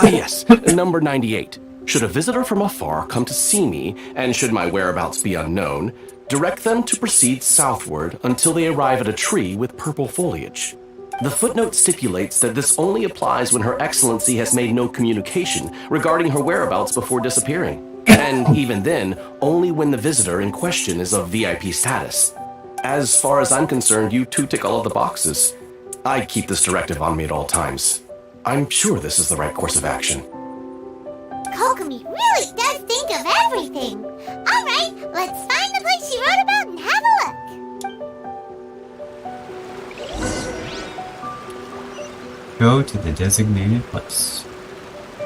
Yes, number 98. Should a visitor from afar come to see me, and should my whereabouts be unknown, direct them to proceed southward until they arrive at a tree with purple foliage. The footnote stipulates that this only applies when Her Excellency has made no communication regarding her whereabouts before disappearing, and even then, only when the visitor in question is of VIP status. As far as I'm concerned, you two tick all of the boxes. I keep this directive on me at all times. I'm sure this is the right course of action.
Kokomi really does think of everything. Alright, let's find the place she wrote about and have a look.
Go to the designated place.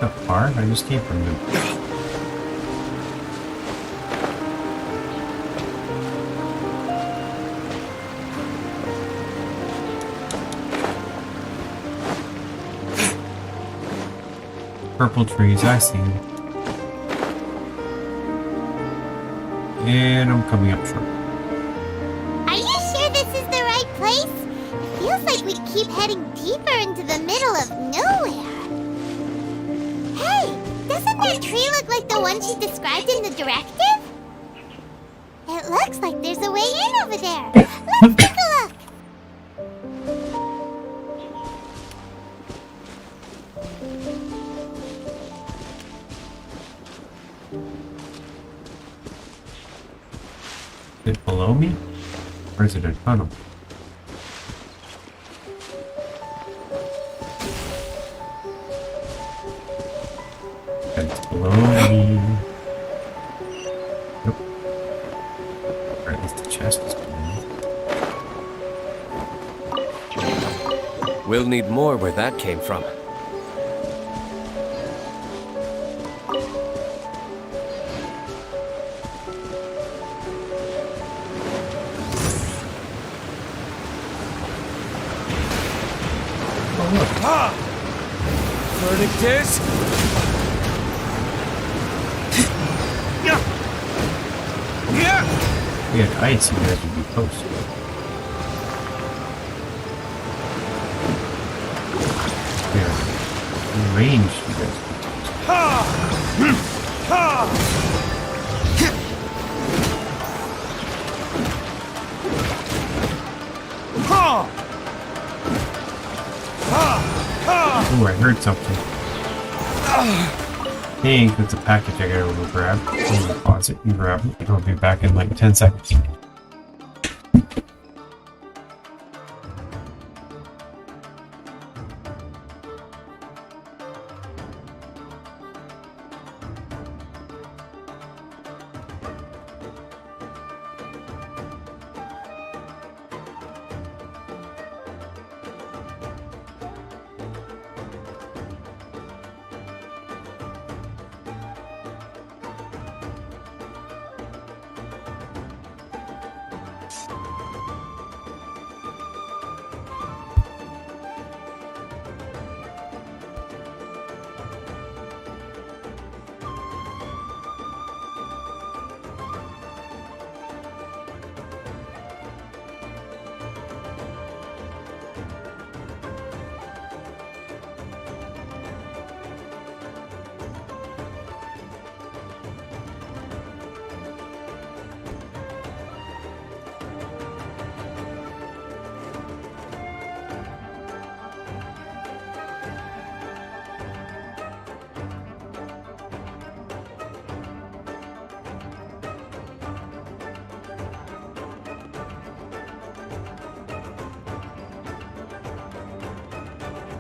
Not far, I just came from them. Purple trees, I see them. And I'm coming up short.
Are you sure this is the right place? It feels like we keep heading deeper into the middle of nowhere. Hey, doesn't that tree look like the one she described in the directive? It looks like there's a way in over there. Let's take a look.
Is it below me? Or is it a tunnel? It's below me. Nope. Or at least the chest is below me.
We'll need more where that came from. Verdict is...
We had ice, you guys would be close. Here. In range, you guys would be Oh, I heard something. I think it's a package I gotta go grab. Go in the closet and grab it. I'll be back in like 10 seconds.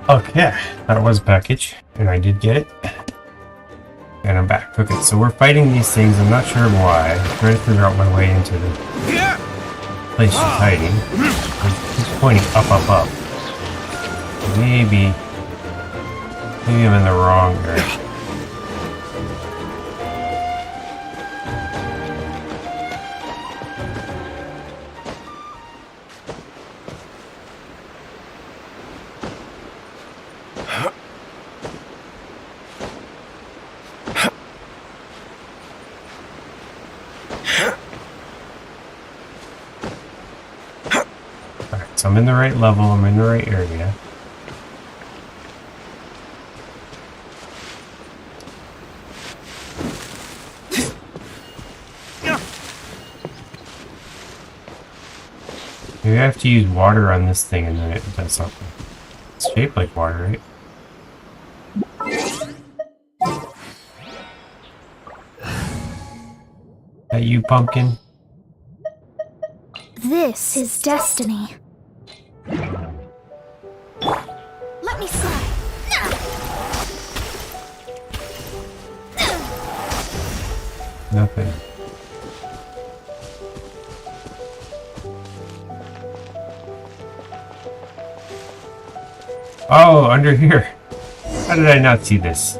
Okay, that was a package, and I did get it. And I'm back. Okay, so we're fighting these things. I'm not sure why. I'm trying to figure out my way into the place she's hiding. She's pointing up, up, up. Maybe I'm in the wrong area. So I'm in the right level, I'm in the right area. Maybe I have to use water on this thing and then it does something. It's shaped like water, right? That you, Pumpkin?
This is destiny. Let me slide.
Nothing. Oh, under here. How did I not see this?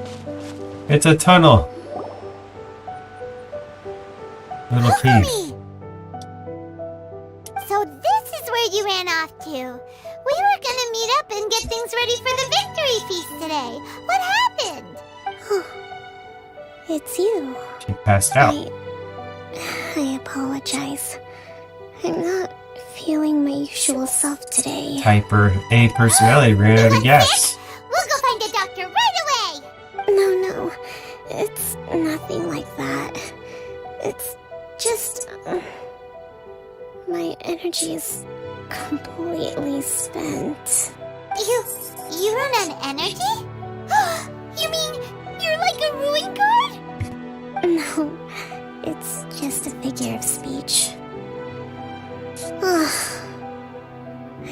It's a tunnel. Little cave.
So this is where you ran off to. We were gonna meet up and get things ready for the victory feast today. What happened?
It's you.
She passed out.
I apologize. I'm not feeling my usual self today.
Typer A personality ran out of gas.
We'll go find a doctor right away!
No. It's nothing like that. It's just... my energy is completely spent.
You run on energy? You mean you're like a ruin guard?
No, it's just a figure of speech.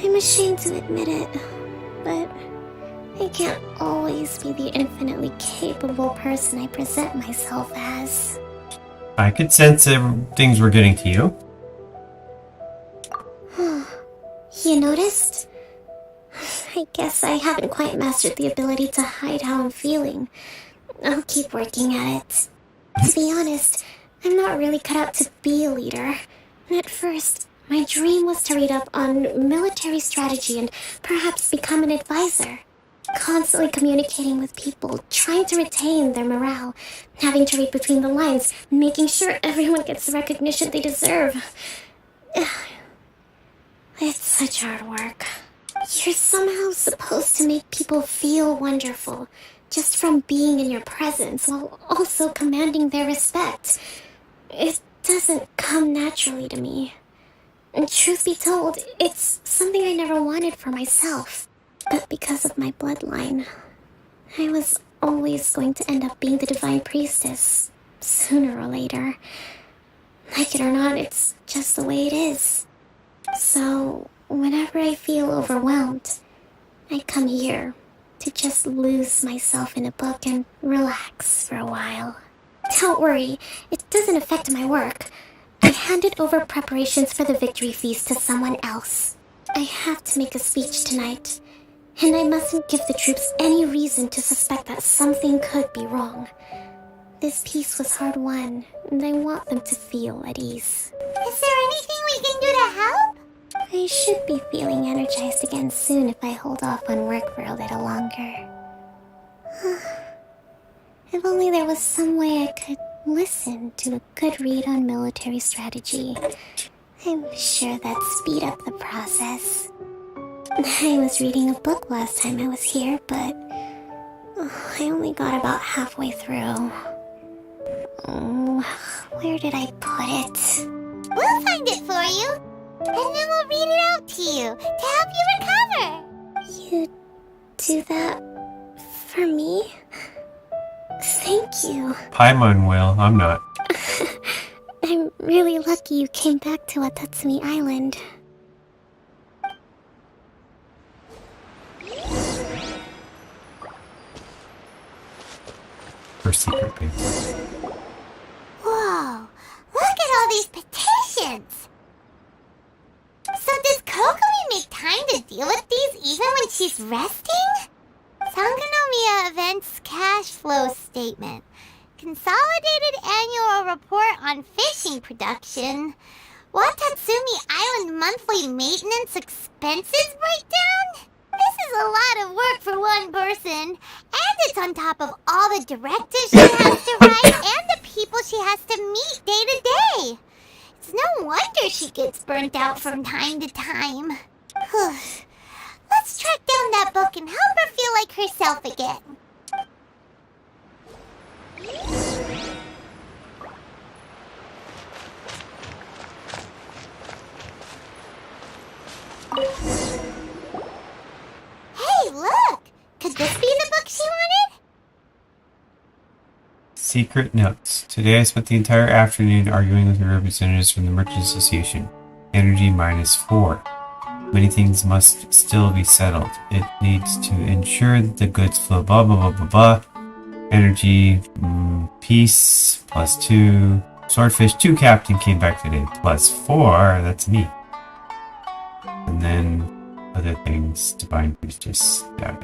I'm ashamed to admit it, but I can't always be the infinitely capable person I present myself as.
I could sense things were getting to you.
You noticed? I guess I haven't quite mastered the ability to hide how I'm feeling. I'll keep working at it. To be honest, I'm not really cut out to be a leader. At first, my dream was to read up on military strategy and perhaps become an advisor. Constantly communicating with people, trying to retain their morale, having to read between the lines, making sure everyone gets the recognition they deserve. It's such hard work. You're somehow supposed to make people feel wonderful, just from being in your presence, while also commanding their respect. It doesn't come naturally to me. And truth be told, it's something I never wanted for myself. But because of my bloodline, I was always going to end up being the divine priestess, sooner or later. Like it or not, it's just the way it is. So, whenever I feel overwhelmed, I come here to just lose myself in a book and relax for a while. Don't worry, it doesn't affect my work. I handed over preparations for the victory feast to someone else. I have to make a speech tonight, and I mustn't give the troops any reason to suspect that something could be wrong. This peace was hard won, and I want them to feel at ease.
Is there anything we can do to help?
I should be feeling energized again soon if I hold off on work for a little longer. If only there was some way I could listen to a good read on military strategy. I'm sure that'd speed up the process. I was reading a book last time I was here, but I only got about halfway through. Where did I put it?
We'll find it for you, and then we'll read it out to you to help you recover.
You do that for me? Thank you.
Paimon will, I'm not.
I'm really lucky you came back to Watatsumi Island.
For secret base.
Whoa, look at all these petitions! So does Kokomi make time to deal with these even when she's resting? Sangonomiya Events Cash Flow Statement. Consolidated Annual Report on Fishing Production. Watatsumi Island Monthly Maintenance Expenses Breakdown? This is a lot of work for one person. And it's on top of all the directives she has to write and the people she has to meet day to day. It's no wonder she gets burnt out from time to time. Let's track down that book and help her feel like herself again. Hey, look! Could this be the book she wanted?
Secret notes. Today I spent the entire afternoon arguing with the representatives from the Merchants Association. Energy -4. Many things must still be settled. It needs to ensure that the goods flow blah blah blah blah blah. Energy, peace, +2. Swordfish 2 Captain came back today, +4. That's neat. And then other things. Divine Priestess. Yeah.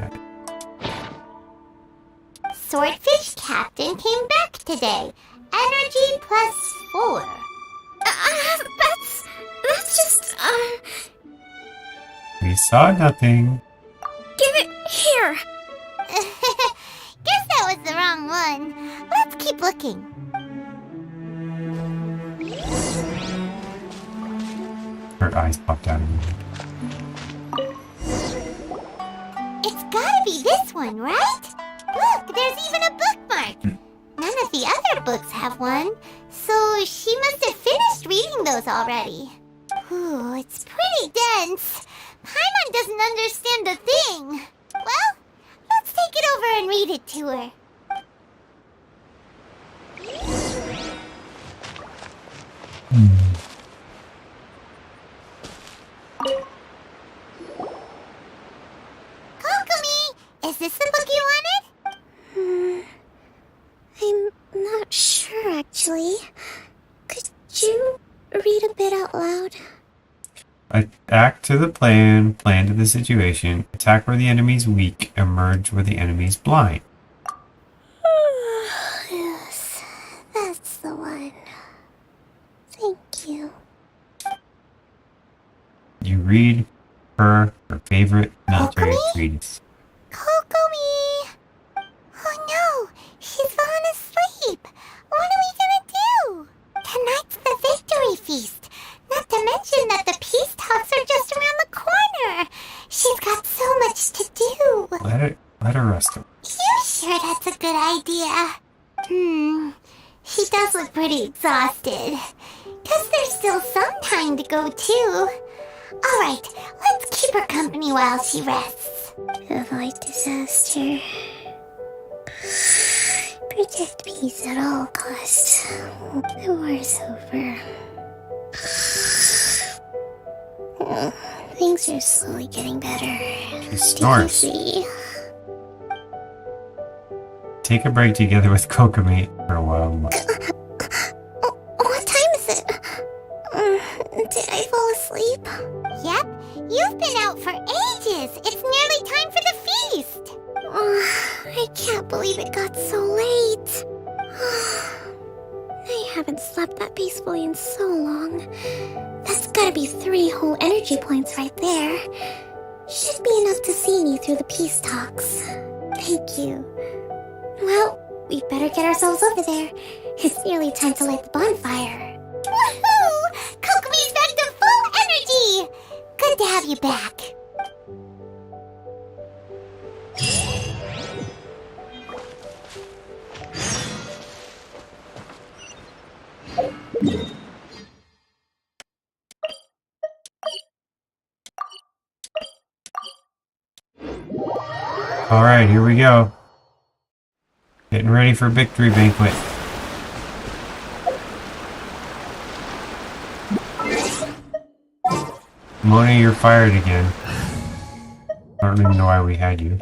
Swordfish Captain came back today. Energy +4.
That's just,
We saw nothing.
Give it here.
Guess that was the wrong one. Let's keep looking.
Her eyes popped out of me.
It's gotta be this one, right? Look, there's even a bookmark. None of the other books have one, so she must have finished reading those already. Ooh, it's pretty dense. Paimon doesn't understand a thing. Well, let's take it over and read it to her. Kokomi, is this the book you wanted?
I'm not sure, actually. Could you read a bit out loud?
Act to the plan to the situation, attack where the enemy's weak, emerge where the enemy's blind.
Yes, that's the one. Thank you.
You read her favorite military treatise.
Kokomi! Oh no, she's fallen asleep. What are we gonna do? Tonight's the victory feast. Not to mention that the peace talks are just around the corner. She's got so much to do.
Let her rest her.
You sure that's a good idea? She does look pretty exhausted. Guess there's still some time to go too. Alright, let's keep her company while she rests.
Avoid disaster. Protect peace at all costs. The war's over. Things are slowly getting better.
She snores.
See?
Take a break together with Kokomi for a while.
What time is it? Did I fall asleep?
Yep, you've been out for ages. It's nearly time for the feast.
I can't believe it got so late. I haven't slept that peacefully in so long. That's gotta be 3 whole energy points right there. Should be enough to see me through the peace talks. Thank you. Well, we better get ourselves over there. It's nearly time to light the bonfire.
Woohoo! Kokomi's back to full energy! Good to have you back.
Alright, here we go. Getting ready for victory banquet. Mona, you're fired again. I don't even know why we had you.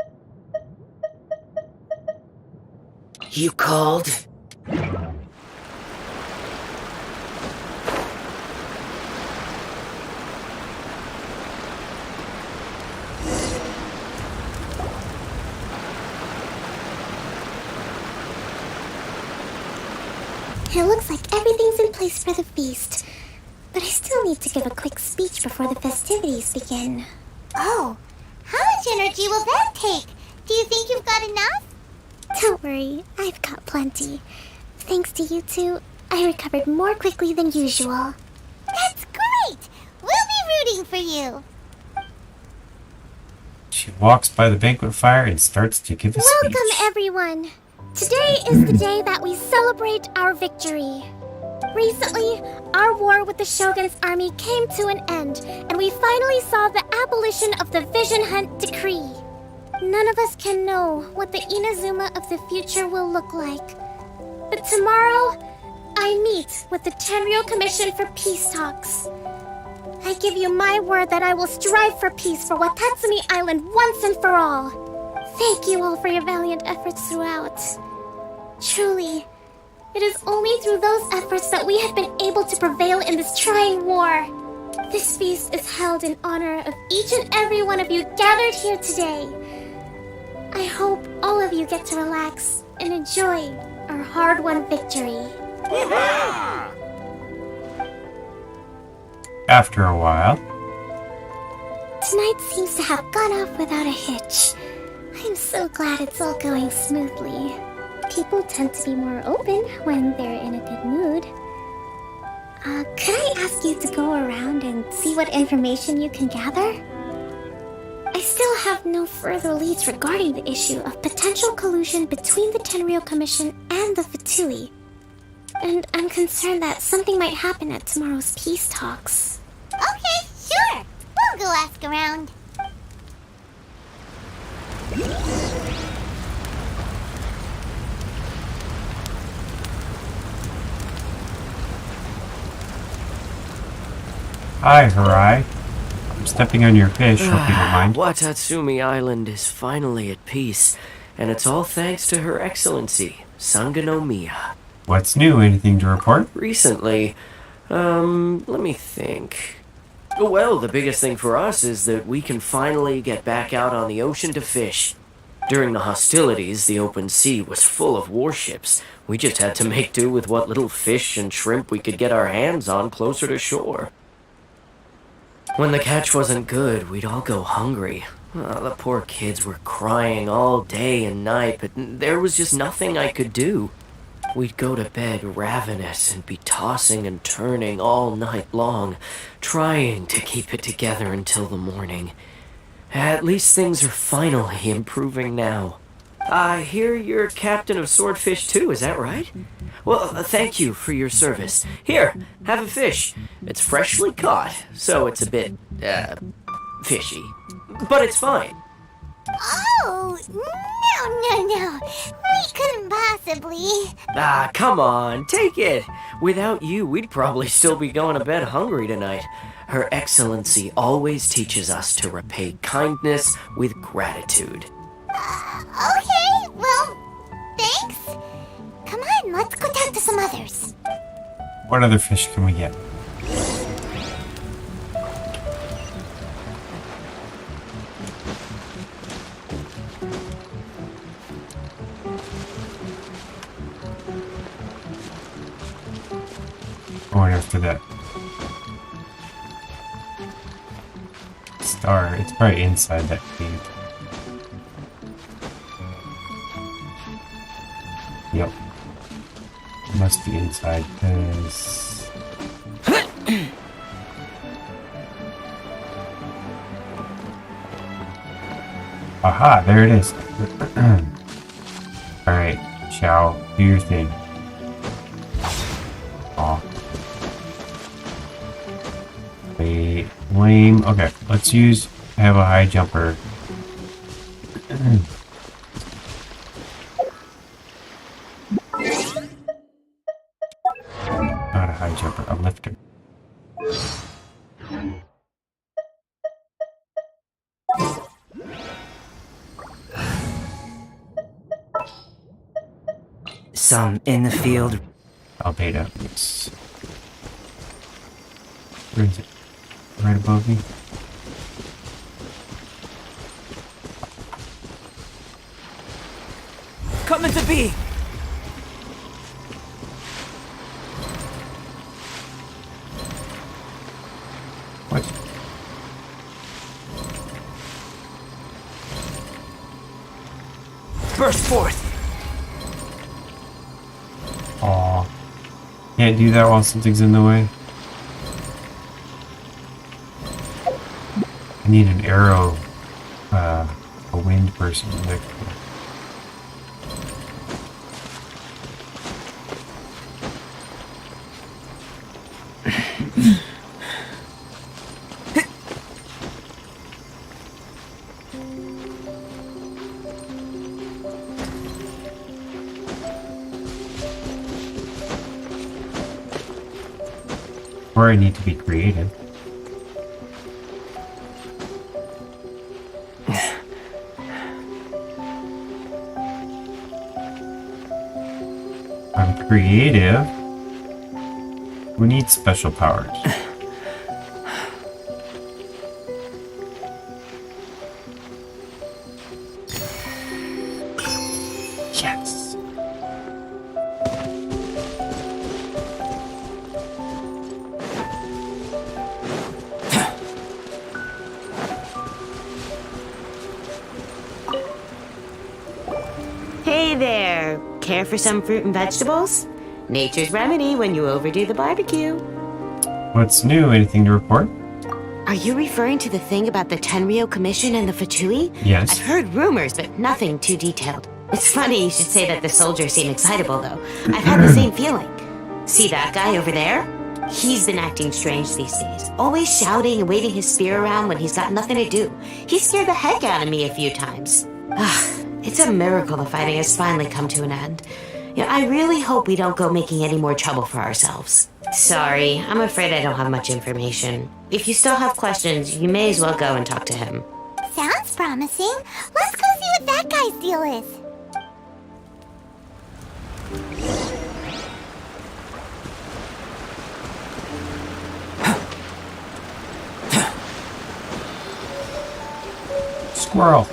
You called?
It looks like everything's in place for the feast. But I still need to give a quick speech before the festivities begin.
Oh, how much energy will that take? Do you think you've got enough?
Don't worry, I've got plenty. Thanks to you two, I recovered more quickly than usual.
That's great! We'll be rooting for you.
She walks by the banquet fire and starts to give a speech.
Welcome, everyone! Today is the day that we celebrate our victory. Recently, our war with the Shogun's army came to an end, and we finally saw the abolition of the Vision Hunt Decree. None of us can know what the Inazuma of the future will look like. But tomorrow, I meet with the Tenryou Commission for Peace Talks. I give you my word that I will strive for peace for Watatsumi Island once and for all. Thank you all for your valiant efforts throughout. Truly, it is only through those efforts that we have been able to prevail in this trying war. This feast is held in honor of each and every one of you gathered here today. I hope all of you get to relax and enjoy our hard-won victory.
After a while,
Tonight seems to have gone off without a hitch. I'm so glad it's all going smoothly. People tend to be more open when they're in a good mood. Could I ask you to go around and see what information you can gather? I still have no further leads regarding the issue of potential collusion between the Tenryou Commission and the Fatui. And I'm concerned that something might happen at tomorrow's peace talks.
Okay, sure. We'll go ask around.
hi, Harai. I'm stepping on your fish, hope you don't mind.
Watatsumi Island is finally at peace, and it's all thanks to Her Excellency, Sangonomiya.
What's new? Anything to report?
Recently, let me think. Well, the biggest thing for us is that we can finally get back out on the ocean to fish. During the hostilities, the open sea was full of warships. We just had to make do with what little fish and shrimp we could get our hands on closer to shore. When the catch wasn't good, we'd all go hungry. The poor kids were crying all day and night, but there was just nothing I could do. We'd go to bed ravenous and be tossing and turning all night long, trying to keep it together until the morning. At least things are finally improving now. I hear you're captain of Swordfish too, is that right? Well, thank you for your service. Here, have a fish. It's freshly caught, so it's a bit, fishy. But it's fine.
Oh, no. We couldn't possibly.
Come on, take it. Without you, we'd probably still be going to bed hungry tonight. Her Excellency always teaches us to repay kindness with gratitude.
Okay, well, thanks. Come on, let's go talk to some others.
What other fish can we get? Going after that star. It's probably inside that cave. Yep. It must be inside, because... Aha, there it is. Alright, Chow, do your thing. Aw. Wait, lame. Okay, let's have a high jumper. Not a high jumper, a lifter.
Some in the field.
Albedo. Yes. Where is it? Right above me?
Coming to be!
What?
Burst forth!
Aw. Can't do that while something's in the way. I need an arrow a wind person next to me. Or I need to be creative. I'm creative. We need special powers. Yes.
Hey there! Care for some fruit and vegetables? Nature's remedy when you overdo the barbecue.
What's new? Anything to report?
Are you referring to the thing about the Tenryou Commission and the Fatui?
Yes.
I've heard rumors, but nothing too detailed. It's funny you should say that the soldiers seem excitable, though. I've had the same feeling. See that guy over there? He's been acting strange these days. Always shouting and waving his spear around when he's got nothing to do. He scared the heck out of me a few times. It's a miracle the fighting has finally come to an end. I really hope we don't go making any more trouble for ourselves. Sorry, I'm afraid I don't have much information. If you still have questions, you may as well go and talk to him.
Sounds promising. Let's go see what that guy's deal is.
Squirrel.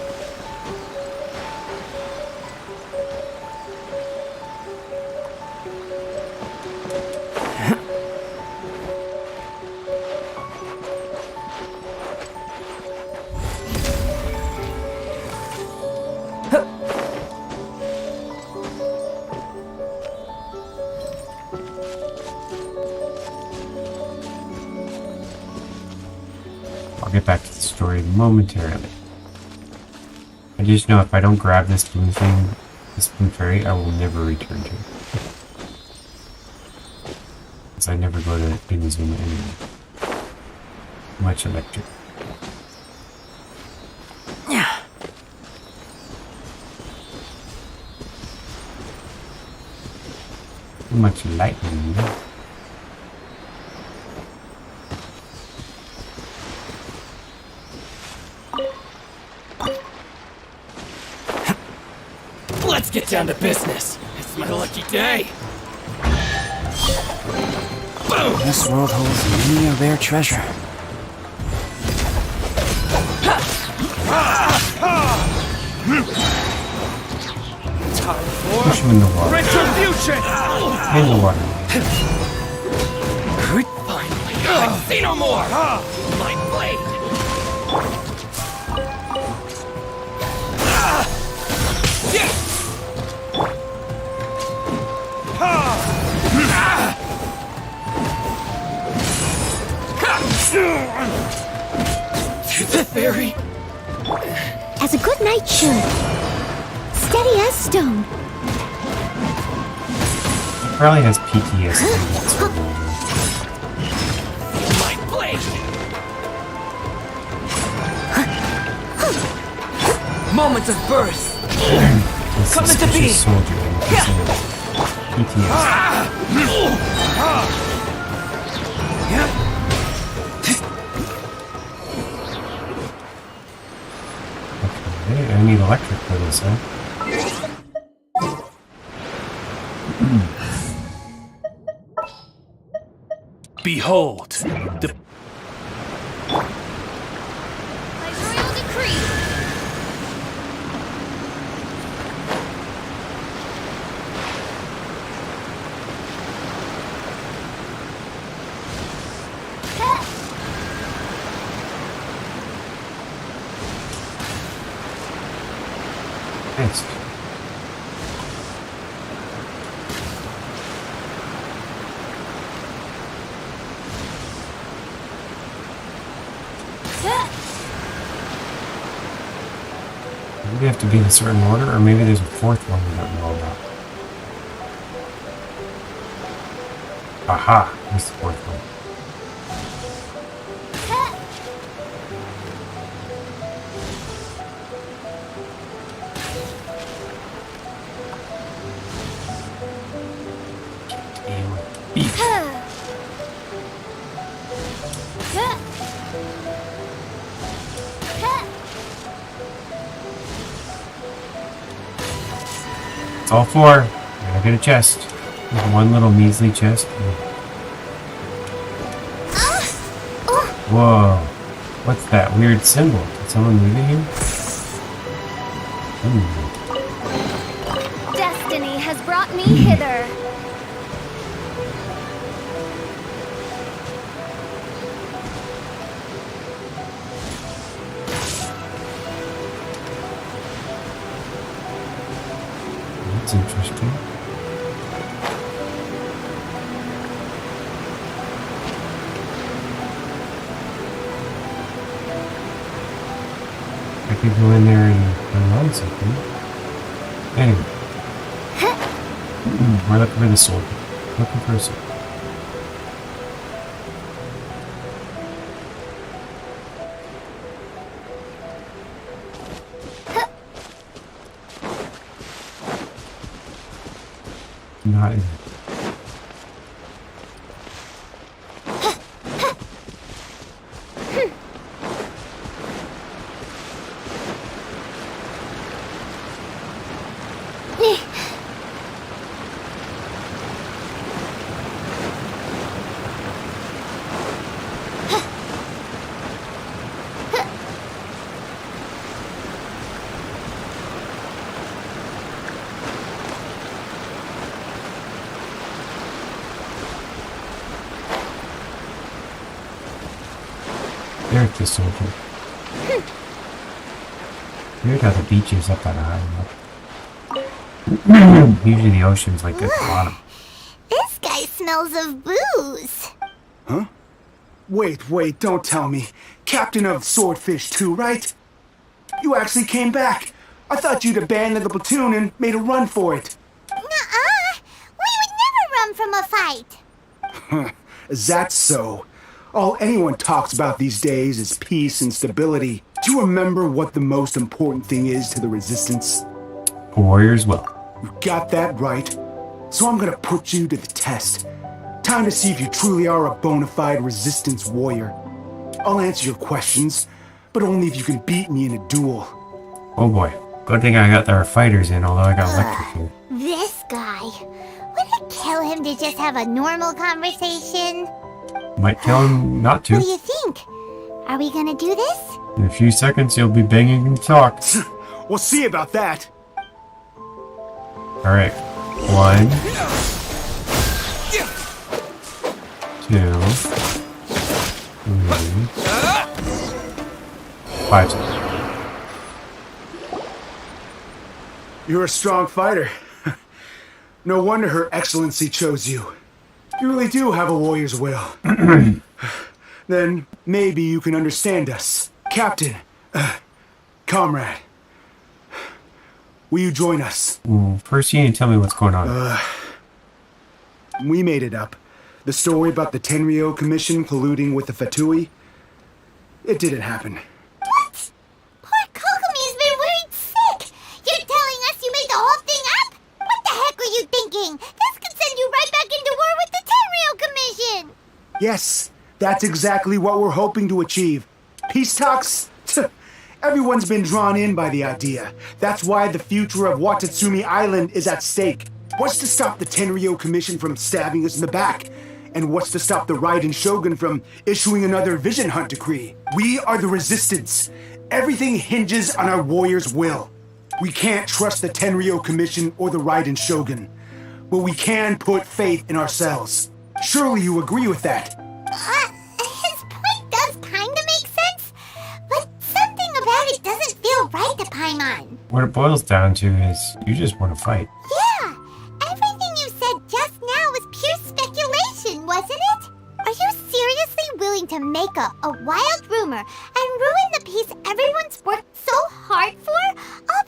I'll get back to the story momentarily. I just know if I don't grab this spoon thing, the spoon fairy, I will never return to it. Because I never go to Inazuma anyway. Much electric.
Yeah.
Too much lightning.
Let's get down to business. It's my lucky day. Boom!
This world holds many a rare treasure.
Time for
Push him in the water.
retribution!
In the water.
Finally, I see no more! My blade! To the fairy!
As a good knight should. Steady as stone.
He probably has PTSD.
My blade! Moment of birth! Come into being!
Soldier and PTSD. Okay, I need electric for this, huh?
Behold, the
Royal decree.
Nice. Maybe they have to be in a certain order, or maybe there's a fourth one we don't know about. Aha! Here's the fourth one. It's all four. Gotta get a chest. There's one little measly chest. Whoa. What's that weird symbol? Did someone leave it here? Ooh.
Destiny has brought me hither.
That's interesting. I could go in there and unload something. Anyway. We're looking for the soldier. Looking for a soldier. Not in. There's the soldier. Weird how the beach is up at a high level. Usually the ocean's like at the bottom.
This guy smells of booze.
Huh? Wait, don't tell me. Captain of Swordfish 2, right? You actually came back. I thought you'd abandoned the platoon and made a run for it.
Nuh-uh. We would never run from a fight.
Is that so? All anyone talks about these days is peace and stability. Do you remember what the most important thing is to the Resistance?
A warrior's well.
You got that right. So I'm gonna put you to the test. Time to see if you truly are a bona fide Resistance warrior. I'll answer your questions, but only if you can beat me in a duel.
Oh boy. Good thing I got our fighters in, although I got electrocuted.
This guy. Would it kill him to just have a normal conversation?
Might tell him not to.
What do you think? Are we gonna do this?
In a few seconds, he'll be banging and talk.
We'll see about that.
Alright. 1, 2, 3, 5 seconds.
You're a strong fighter. No wonder Her Excellency chose you. You really do have a warrior's will. Then maybe you can understand us. Captain, comrade, will you join us?
First you need to tell me what's going on.
We made it up. The story about the Tenryou Commission colluding with the Fatui, it didn't happen.
What? Poor Kokomi has been worried sick. You're telling us you made the whole thing up? What the heck were you thinking? This could send you right back into war with the Tenryou Commission.
Yes, that's exactly what we're hoping to achieve. Peace talks? Everyone's been drawn in by the idea. That's why the future of Watatsumi Island is at stake. What's to stop the Tenryou Commission from stabbing us in the back? And what's to stop the Raiden Shogun from issuing another Vision Hunt decree? We are the Resistance. Everything hinges on our warrior's will. We can't trust the Tenryou Commission or the Raiden Shogun, but we can put faith in ourselves. Surely you agree with that?
His point does kinda make sense, but something about it doesn't feel right to Paimon.
What it boils down to is you just want to fight.
Yeah, everything you said just now was pure speculation, wasn't it? Are you seriously willing to make a wild rumor and ruin the peace everyone's worked so hard for, all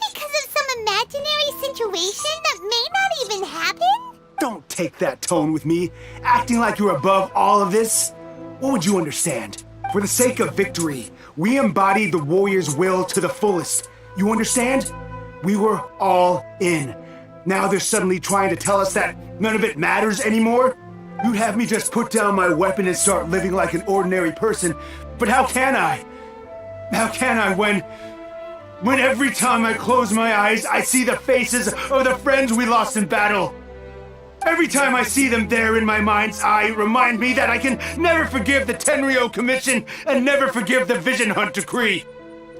situation that may not even happen?
Don't take that tone with me, acting like you're above all of this. What would you understand? For the sake of victory, we embodied the warrior's will to the fullest. You understand? We were all in. Now they're suddenly trying to tell us that none of it matters anymore? You'd have me just put down my weapon and start living like an ordinary person, but how can I? How can I when every time I close my eyes, I see the faces of the friends we lost in battle? Every time I see them there in my mind's eye, remind me that I can never forgive the Tenryo Commission and never forgive the Vision Hunt Decree.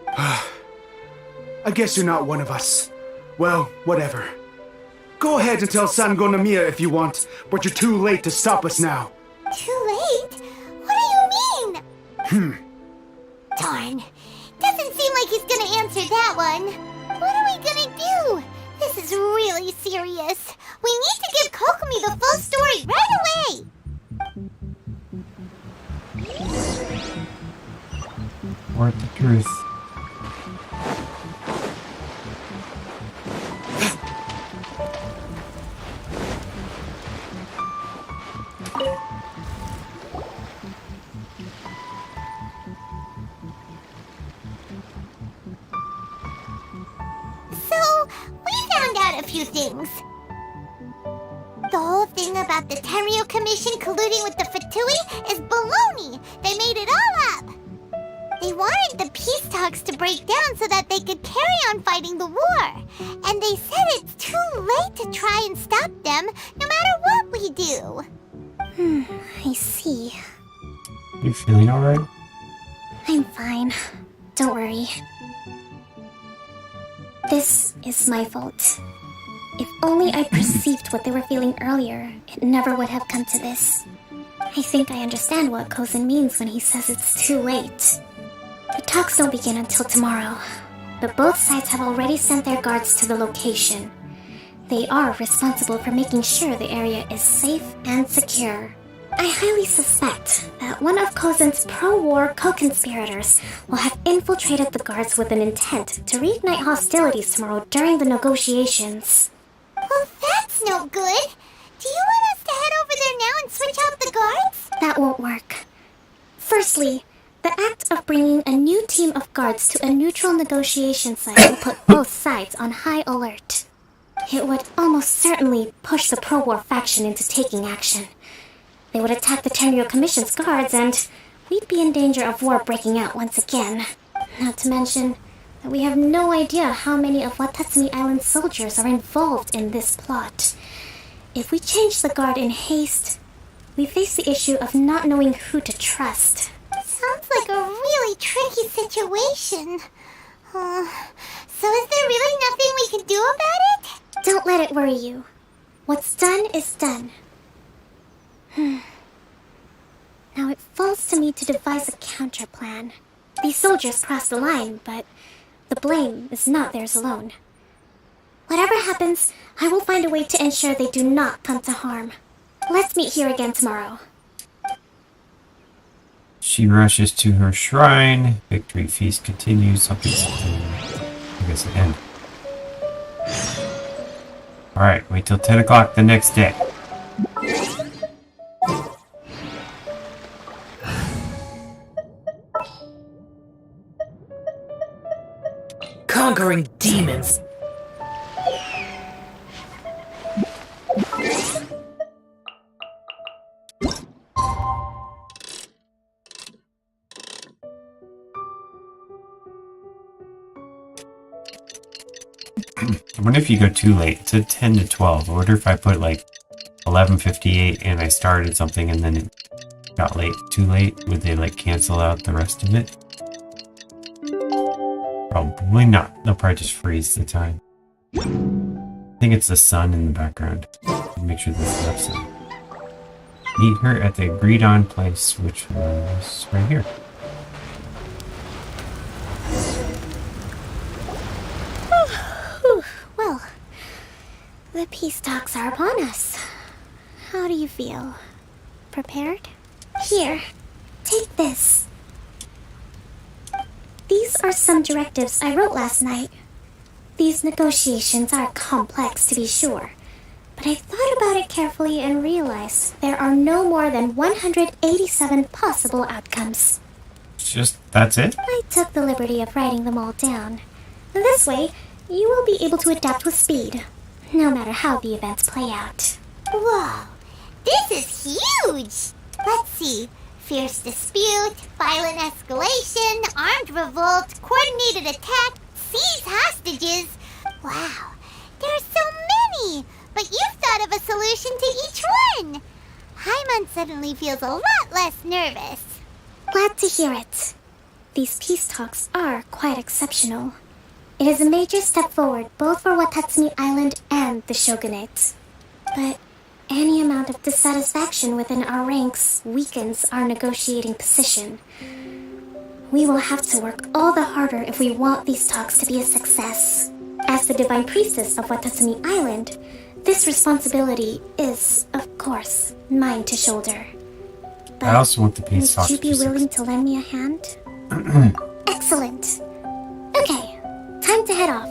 I guess you're not one of us. Well, whatever. Go ahead and tell Sangonomiya if you want, but you're too late to stop us now.
Too late? What do you mean? Darn. Doesn't seem like he's gonna answer that one. What are we gonna do? This is really serious. We need to give Kokomi the full story right away!
Or the truth.
So, we found out a few things. The whole thing about the Tenryo Commission colluding with the Fatui is baloney. They made it all up. They wanted the peace talks to break down so that they could carry on fighting the war. And they said it's too late to try and stop them, no matter what we do.
I see.
You feeling alright?
I'm fine. Don't worry. This is my fault. If only I perceived what they were feeling earlier, it never would have come to this. I think I understand what Kozen means when he says it's too late. The talks don't begin until tomorrow, but both sides have already sent their guards to the location. They are responsible for making sure the area is safe and secure. I highly suspect that one of Kozen's pro-war co-conspirators will have infiltrated the guards with an intent to reignite hostilities tomorrow during the negotiations.
Well, that's no good. Do you want us to head over there now and switch out the guards?
That won't work. Firstly, the act of bringing a new team of guards to a neutral negotiation site will put both sides on high alert. It would almost certainly push the pro-war faction into taking action. They would attack the Tenryo Commission's guards, and we'd be in danger of war breaking out once again. Not to mention that we have no idea how many of Watatsumi Island's soldiers are involved in this plot. If we change the guard in haste, we face the issue of not knowing who to trust.
Sounds like a really tricky situation. So is there really nothing we can do about it?
Don't let it worry you. What's done is done. Now it falls to me to devise a counter plan. These soldiers crossed the line, but the blame is not theirs alone. Whatever happens, I will find a way to ensure they do not come to harm. Let's meet here again tomorrow.
She rushes to her shrine. Victory feast continues. Something's I guess it end. Alright, wait till 10 o'clock the next day.
Conquering demons.
I wonder if you go too late. It said 10 to 12. I wonder if I put like 11:58 and I started something and then it got too late. Would they like cancel out the rest of it? Probably not. They'll probably just freeze the time. I think it's the sun in the background. Make sure this is upset. Meet her at the agreed on place, which was right here.
Well, the peace talks are upon us. How do you feel? Prepared? Here, take this. These are some directives I wrote last night. These negotiations are complex, to be sure, but I thought about it carefully and realized there are no more than 187 possible outcomes.
That's it?
I took the liberty of writing them all down. This way, you will be able to adapt with speed, no matter how the events play out.
Whoa, this is huge! Let's see. Fierce dispute, violent escalation, armed revolt, coordinated attack, seized hostages. Wow, there are so many! But you've thought of a solution to each one! Hyman suddenly feels a lot less nervous.
Glad to hear it. These peace talks are quite exceptional. It is a major step forward both for Watatsumi Island and the Shogunate. But any amount of dissatisfaction within our ranks weakens our negotiating position. We will have to work all the harder if we want these talks to be a success. As the Divine Priestess of Watatsumi Island, this responsibility is, of course, mine to shoulder. But
I also want the peace talks.
Would you be willing to lend me a hand? Excellent. Okay, time to head off.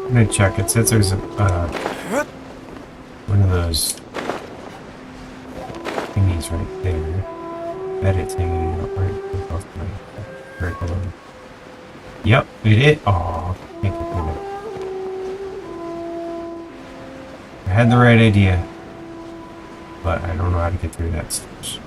I'm gonna check. It says there's a one of those thingies right there. Edit's hanging out right below. Yep, it is. Aw, can't get through that. I had the right idea, but I don't know how to get through that stuff.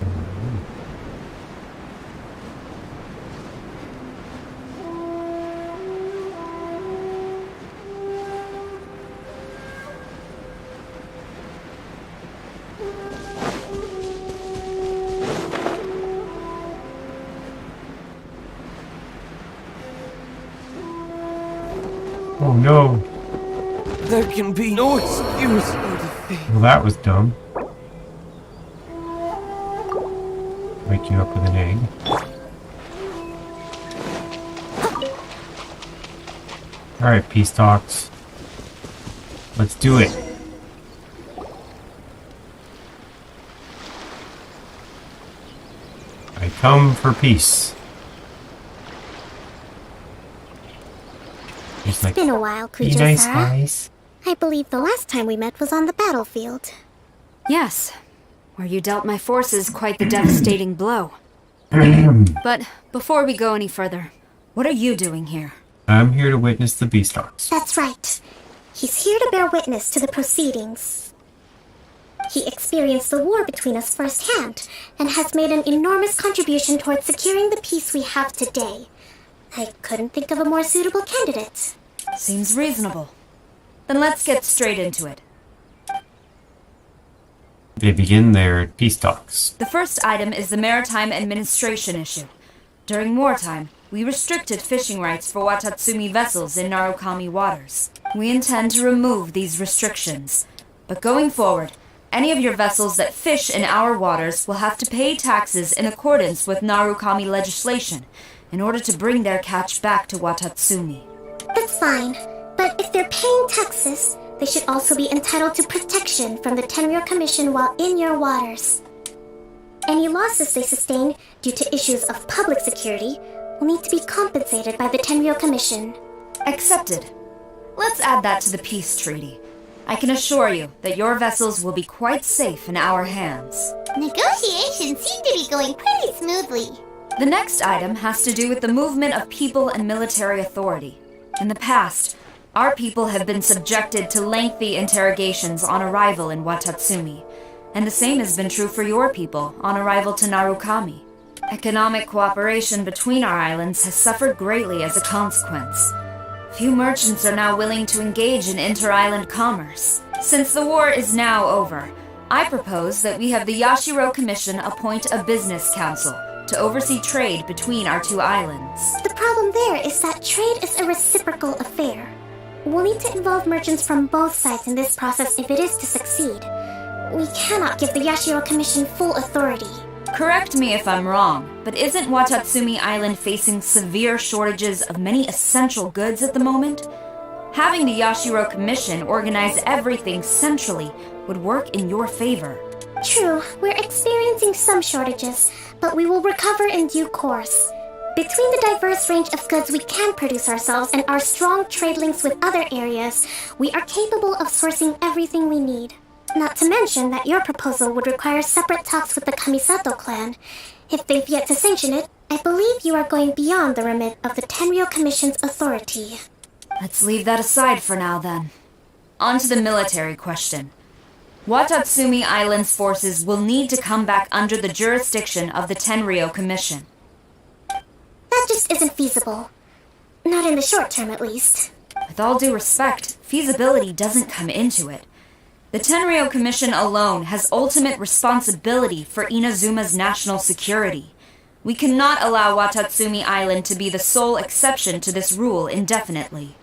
Oh no!
There can be no excuse for defeat.
Well, that was dumb. Wake you up with an egg. Alright, peace talks. Let's do it. I come for peace.
It's been a while,
Be nice,
Kujo-Sara.
guys.
I believe the last time we met was on the battlefield.
Yes, where you dealt my forces quite the devastating blow. But before we go any further, what are you doing here?
I'm here to witness the peace talks.
That's right. He's here to bear witness to the proceedings. He experienced the war between us firsthand and has made an enormous contribution towards securing the peace we have today. I couldn't think of a more suitable candidate.
Seems reasonable. Then let's get straight into it.
They begin their peace talks.
The first item is the maritime administration issue. During wartime, we restricted fishing rights for Watatsumi vessels in Narukami waters. We intend to remove these restrictions. But going forward, any of your vessels that fish in our waters will have to pay taxes in accordance with Narukami legislation in order to bring their catch back to Watatsumi.
That's fine, but if they're paying taxes, they should also be entitled to protection from the Tenryou Commission while in your waters. Any losses they sustain due to issues of public security will need to be compensated by the Tenryou Commission.
Accepted. Let's add that to the peace treaty. I can assure you that your vessels will be quite safe in our hands.
Negotiations seem to be going pretty smoothly.
The next item has to do with the movement of people and military authority. In the past, our people have been subjected to lengthy interrogations on arrival in Watatsumi, and the same has been true for your people on arrival to Narukami. Economic cooperation between our islands has suffered greatly as a consequence. Few merchants are now willing to engage in inter-island commerce. Since the war is now over, I propose that we have the Yashiro Commission appoint a business council
to oversee trade between our two islands.
The problem there is that trade is a reciprocal affair. We'll need to involve merchants from both sides in this process if it is to succeed. We cannot give the Yashiro Commission full authority.
Correct me if I'm wrong, but isn't Watatsumi Island facing severe shortages of many essential goods at the moment? Having the Yashiro Commission organize everything centrally would work in your favor.
True, we're experiencing some shortages, but we will recover in due course. Between the diverse range of goods we can produce ourselves and our strong trade links with other areas, we are capable of sourcing everything we need. Not to mention that your proposal would require separate talks with the Kamisato clan. If they've yet to sanction it, I believe you are going beyond the remit of the Tenryou Commission's authority.
Let's leave that aside for now, then. On to the military question. Watatsumi Island's forces will need to come back under the jurisdiction of the Tenryou Commission.
That just isn't feasible. Not in the short term, at least.
With all due respect, feasibility doesn't come into it. The Tenryou Commission alone has ultimate responsibility for Inazuma's national security. We cannot allow Watatsumi Island to be the sole exception to this rule indefinitely.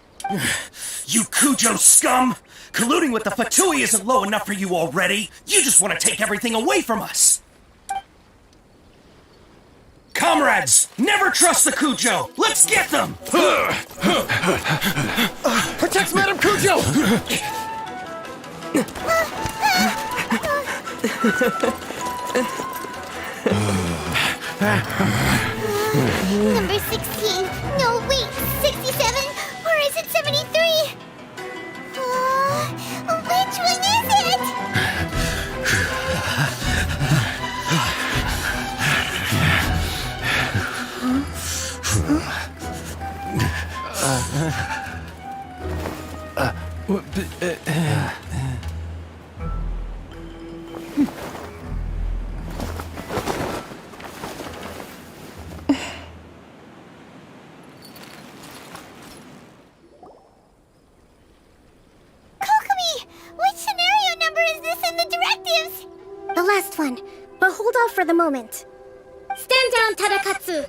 You Kujo scum! Colluding with the Fatui isn't low enough for you already! You just want to take everything away from us! Comrades, never trust the Kujo! Let's get them! Protect Madame Kujo!
Number 16. No, wait. 67? Or is it 73? Which one is it? Kokomi! Which scenario number is this in the directives?
The last one, but hold off for the moment. Stand down, Tadakatsu!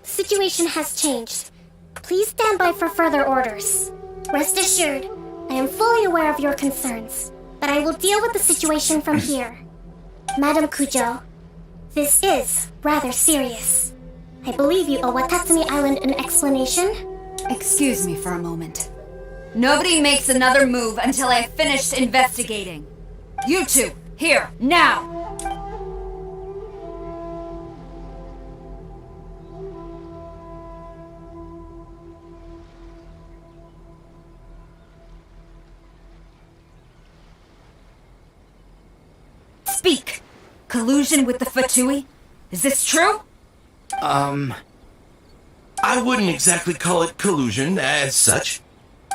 The situation has changed. Please stand by for further orders. Rest assured, I am fully aware of your concerns, but I will deal with the situation from here. Madam Kujo, this is rather serious. I believe you owe Watatsumi Island an explanation.
Excuse me for a moment. Nobody makes another move until I have finished investigating. You two, here, now! Speak! Collusion with the Fatui? Is this true?
I wouldn't exactly call it collusion as such.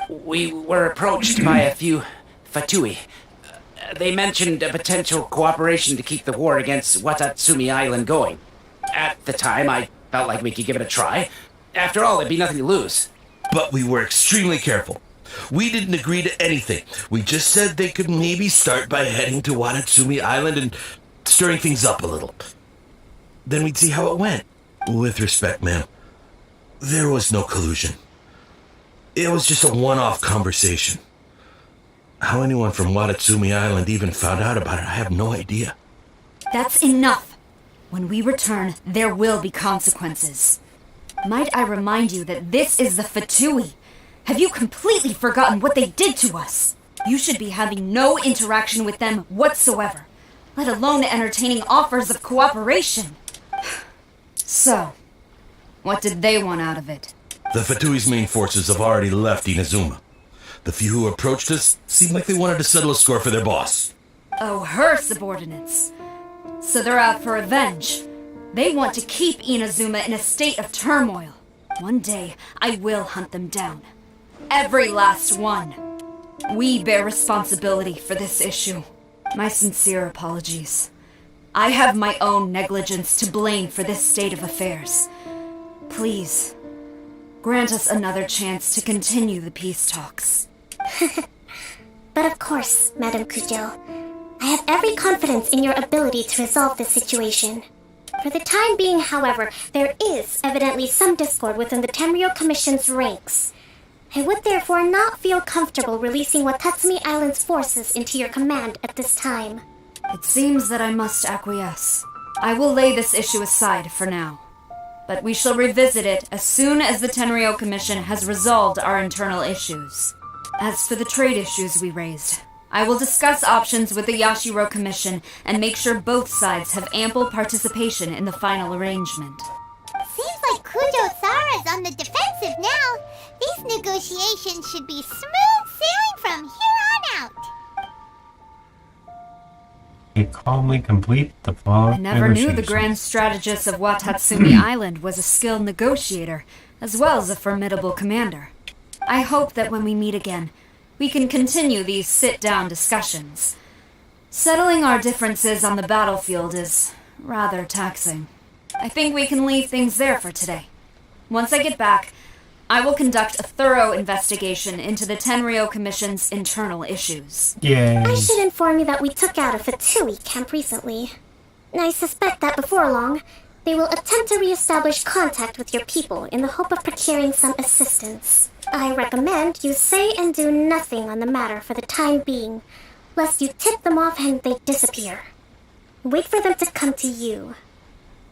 We were approached by a few Fatui. They mentioned a potential cooperation to keep the war against Watatsumi Island going. At the time, I felt like we could give it a try. After all, there'd be nothing to lose.
But we were extremely careful. We didn't agree to anything. We just said they could maybe start by heading to Watatsumi Island and stirring things up a little. Then we'd see how it went. With respect, ma'am, there was no collusion. It was just a one-off conversation. How anyone from Watatsumi Island even found out about it, I have no idea.
That's enough. When we return, there will be consequences. Might I remind you that this is the Fatui? Have you completely forgotten what they did to us? You should be having no interaction with them whatsoever, let alone entertaining offers of cooperation. So, what did they want out of it?
The Fatui's main forces have already left Inazuma. The few who approached us seemed like they wanted to settle a score for their boss.
Oh, her subordinates. So they're out for revenge. They want to keep Inazuma in a state of turmoil. One day, I will hunt them down. Every last one. We bear responsibility for this issue. My sincere apologies. I have my own negligence to blame for this state of affairs. Please, grant us another chance to continue the peace talks.
But of course, Madam Kujo, I have every confidence in your ability to resolve this situation. For the time being, however, there is evidently some discord within the Tenryou Commission's ranks. I would therefore not feel comfortable releasing Watatsumi Island's forces into your command at this time.
It seems that I must acquiesce. I will lay this issue aside for now. But we shall revisit it as soon as the Tenryou Commission has resolved our internal issues. As for the trade issues we raised, I will discuss options with the Yashiro Commission and make sure both sides have ample participation in the final arrangement.
Seems like Kujo-Sara's on the defensive now. These negotiations should be smooth sailing from here on out.
You calmly complete the following
I never knew the grand strategist of Watatsumi Island was a skilled negotiator, as well as a formidable commander. I hope that when we meet again, we can continue these sit-down discussions. Settling our differences on the battlefield is rather taxing. I think we can leave things there for today. Once I get back, I will conduct a thorough investigation into the Tenryou Commission's internal issues.
Yay.
I should inform you that we took out a Fatui camp recently. I suspect that before long, they will attempt to re-establish contact with your people in the hope of procuring some assistance. I recommend you say and do nothing on the matter for the time being, lest you tip them off and they disappear. Wait for them to come to you.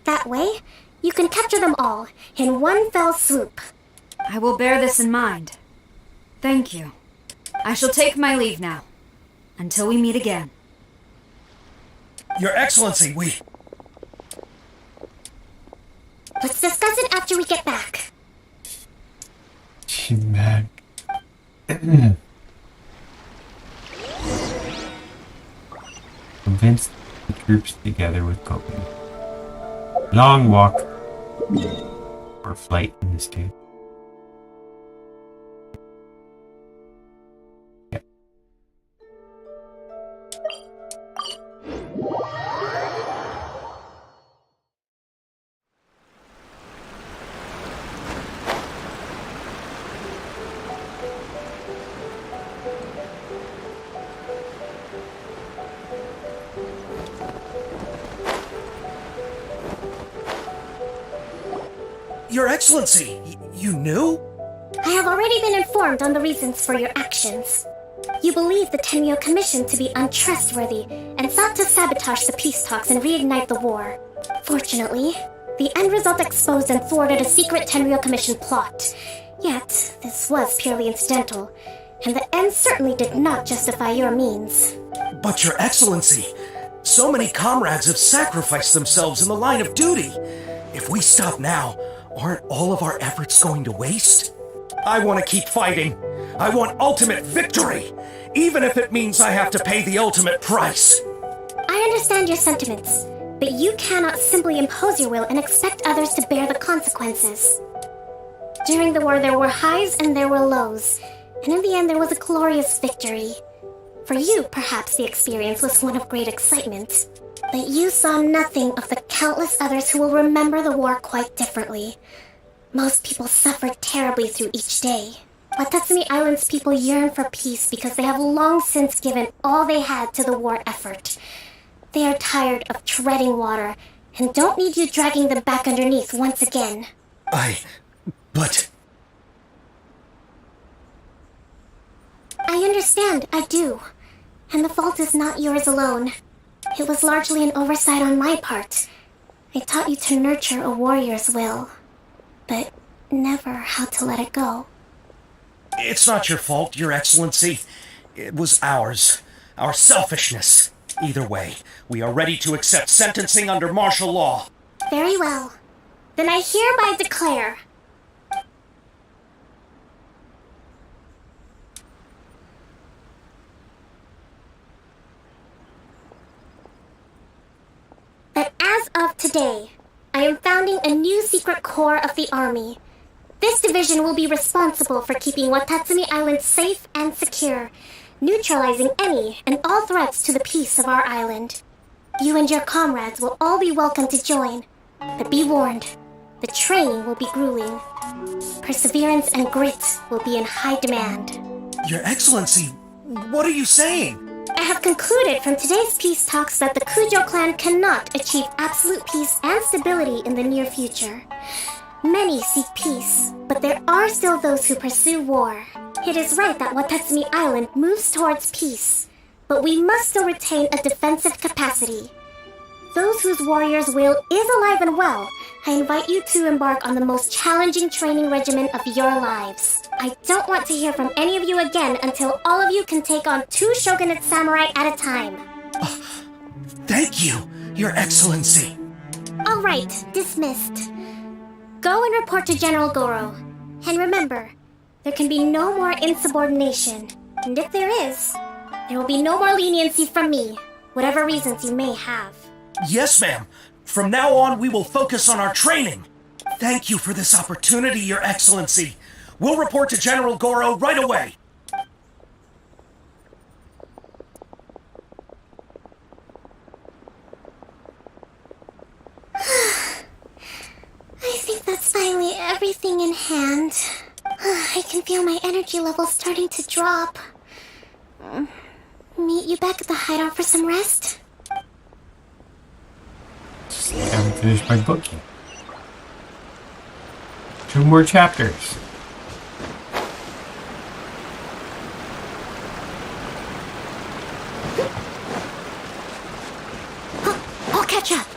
That way, you can capture them all in one fell swoop.
I will bear this in mind. Thank you. I shall take my leave now. Until we meet again.
Your Excellency,
Let's discuss it after we get back.
She's back. Convince the troops together with Kokomi. Long walk. Or flight in this case.
Your Excellency, you knew?
I have already been informed on the reasons for your actions. You believe the Tenryou Commission to be untrustworthy and sought to sabotage the peace talks and reignite the war. Fortunately, the end result exposed and thwarted a secret Tenryou Commission plot. Yet, this was purely incidental, and the end certainly did not justify your means.
But Your Excellency, so many comrades have sacrificed themselves in the line of duty. If we stop now, aren't all of our efforts going to waste? I want to keep fighting. I want ultimate victory, even if it means I have to pay the ultimate price.
I understand your sentiments, but you cannot simply impose your will and expect others to bear the consequences. During the war, there were highs and there were lows, and in the end, there was a glorious victory. For you, perhaps the experience was one of great excitement. But you saw nothing of the countless others who will remember the war quite differently. Most people suffered terribly through each day. Watatsumi Island's people yearn for peace because they have long since given all they had to the war effort. They are tired of treading water and don't need you dragging them back underneath once again.
But...
I understand, I do. And the fault is not yours alone. It was largely an oversight on my part. I taught you to nurture a warrior's will, but never how to let it go.
It's not your fault, Your Excellency. It was ours. Our selfishness. Either way, we are ready to accept sentencing under martial law.
Very well. Then I hereby declare... that as of today, I am founding a new secret corps of the army. This division will be responsible for keeping Watatsumi Island safe and secure, neutralizing any and all threats to the peace of our island. You and your comrades will all be welcome to join, but be warned, the training will be grueling. Perseverance and grit will be in high demand.
Your Excellency, what are you saying?
have concluded from today's peace talks that the Kujo clan cannot achieve absolute peace and stability in the near future. Many seek peace, but there are still those who pursue war. It is right that Watatsumi Island moves towards peace, but we must still retain a defensive capacity. Those whose warrior's will is alive and well, I invite you to embark on the most challenging training regimen of your lives. I don't want to hear from any of you again until all of you can take on 2 shogunate samurai at a time.
Thank you, Your Excellency.
All right, dismissed. Go and report to General Goro. And remember, there can be no more insubordination. And if there is, there will be no more leniency from me, whatever reasons you may have.
Yes, ma'am. From now on, we will focus on our training. Thank you for this opportunity, Your Excellency. We'll report to General Goro right away.
I think that's finally everything in hand. I can feel my energy levels starting to drop. Meet you back at the hideout for some rest?
I haven't finished my book yet. 2 more chapters.
I'll catch up.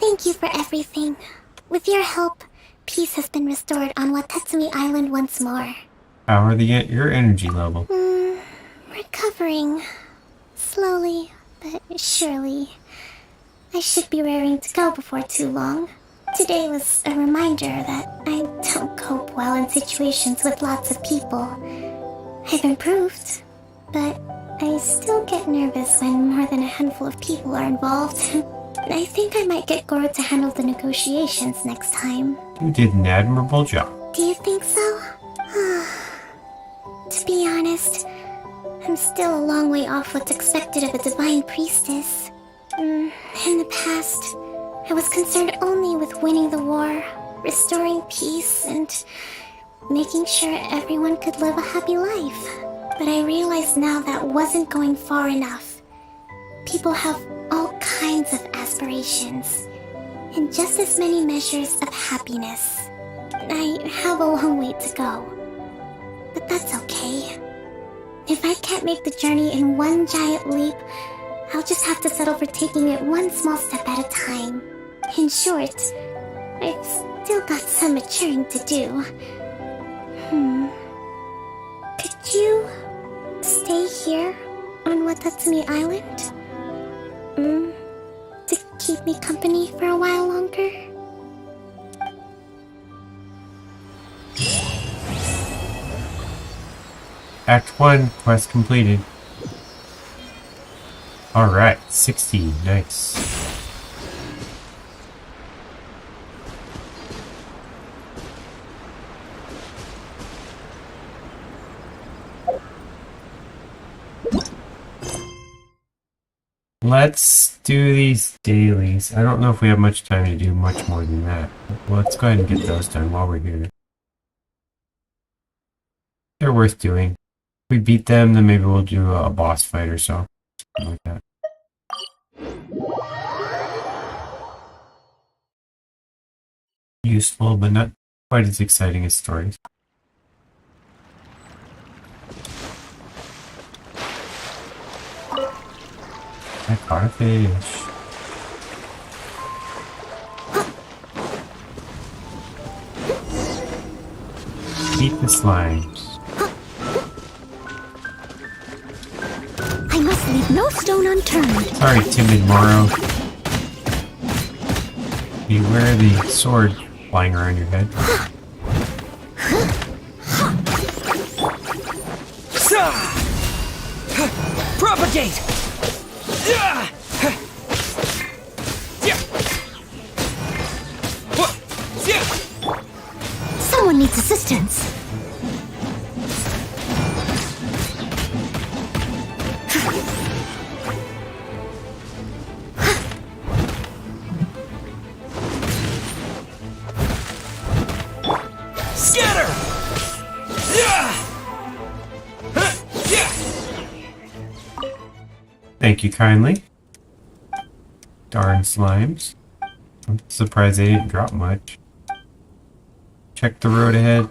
Thank you for everything. With your help, peace has been restored on Watatsumi Island once more.
How are your energy level?
Recovering. Slowly, but surely. I should be raring to go before too long. Today was a reminder that I don't cope well in situations with lots of people. I've improved, but I still get nervous when more than a handful of people are involved. I think I might get Goro to handle the negotiations next time.
You did an admirable job.
Do you think so? To be honest, I'm still a long way off what's expected of a divine priestess. In the past, I was concerned only with winning the war, restoring peace, and making sure everyone could live a happy life. But I realize now that wasn't going far enough. People have all kinds of aspirations, and just as many measures of happiness. I have a long way to go, but that's okay. If I can't make the journey in one giant leap, I'll just have to settle for taking it one small step at a time. In short, I've still got some maturing to do. Could you stay here on Watatsumi Island? To keep me company for a while longer?
Act 1, quest completed. Alright, 60, nice. Let's do these dailies. I don't know if we have much time to do much more than that. Well, let's go ahead and get those done while we're here. They're worth doing. If we beat them, then maybe we'll do a boss fight or so. Something like that. Useful, but not quite as exciting as stories. I caught a fish. Eat the slimes.
I must leave no stone unturned.
Sorry, timid Moro. Beware the sword flying around your head.
Propagate!
Someone needs assistance.
thank you kindly. Darn slimes. I'm surprised they didn't drop much. Check the road ahead.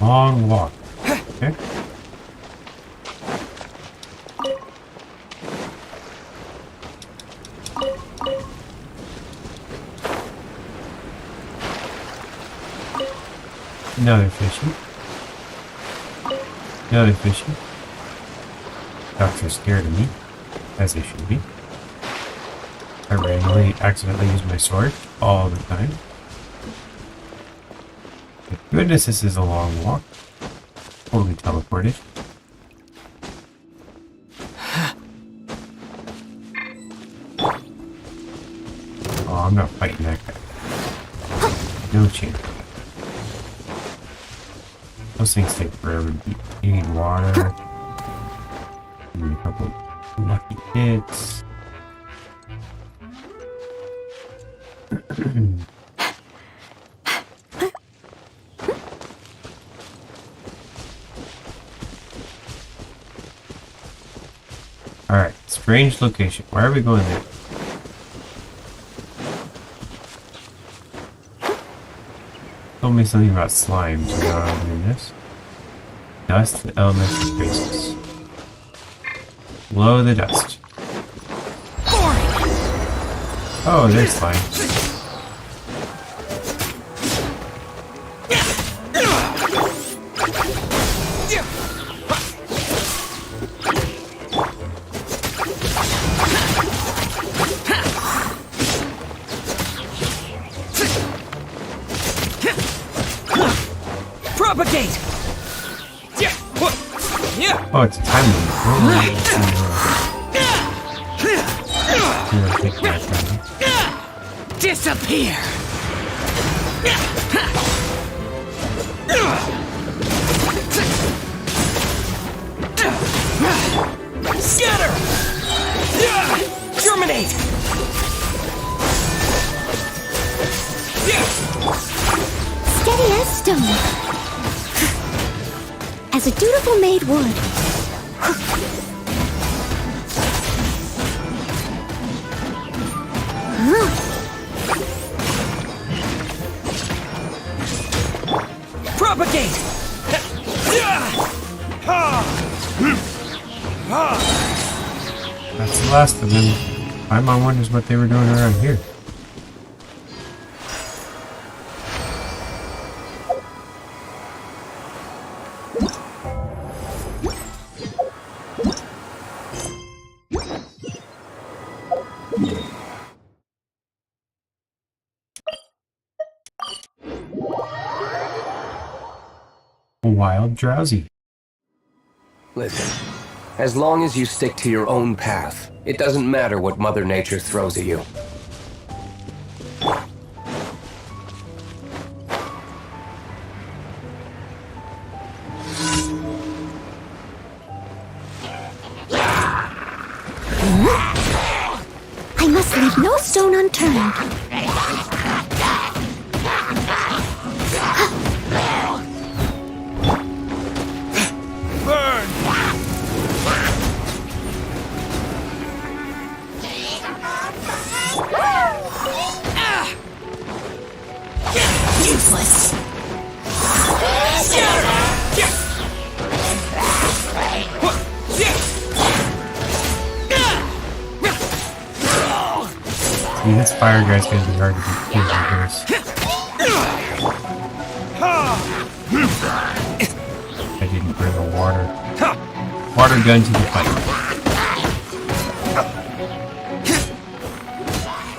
Long walk. Okay. Another fishy. Another fishy. Ducks are scared of me, as they should be. I randomly accidentally use my sword all the time. Thank goodness this is a long walk. Totally teleported. Oh, I'm not fighting that guy. No chance. Those things take forever. You need water. You need a couple lucky hits. Alright, strange location. Why are we going there? Told me something about slimes. So I'm doing this. Dust the elements of spaces. Blow the dust. Oh, there's slime.
Propagate!
Oh, it's a time limit.
Disappear! Scatter! Germinate!
Steady as stone. As a dutiful maid would.
Propagate!
That's the last of them. My mom wonders what they were doing around here. Wild drowsy.
Listen, as long as you stick to your own path, it doesn't matter what Mother Nature throws at you.
I must leave no stone unturned.
Useless!
See, this fire guy's gonna be hard to beat with. I didn't bring a water gun to the fight.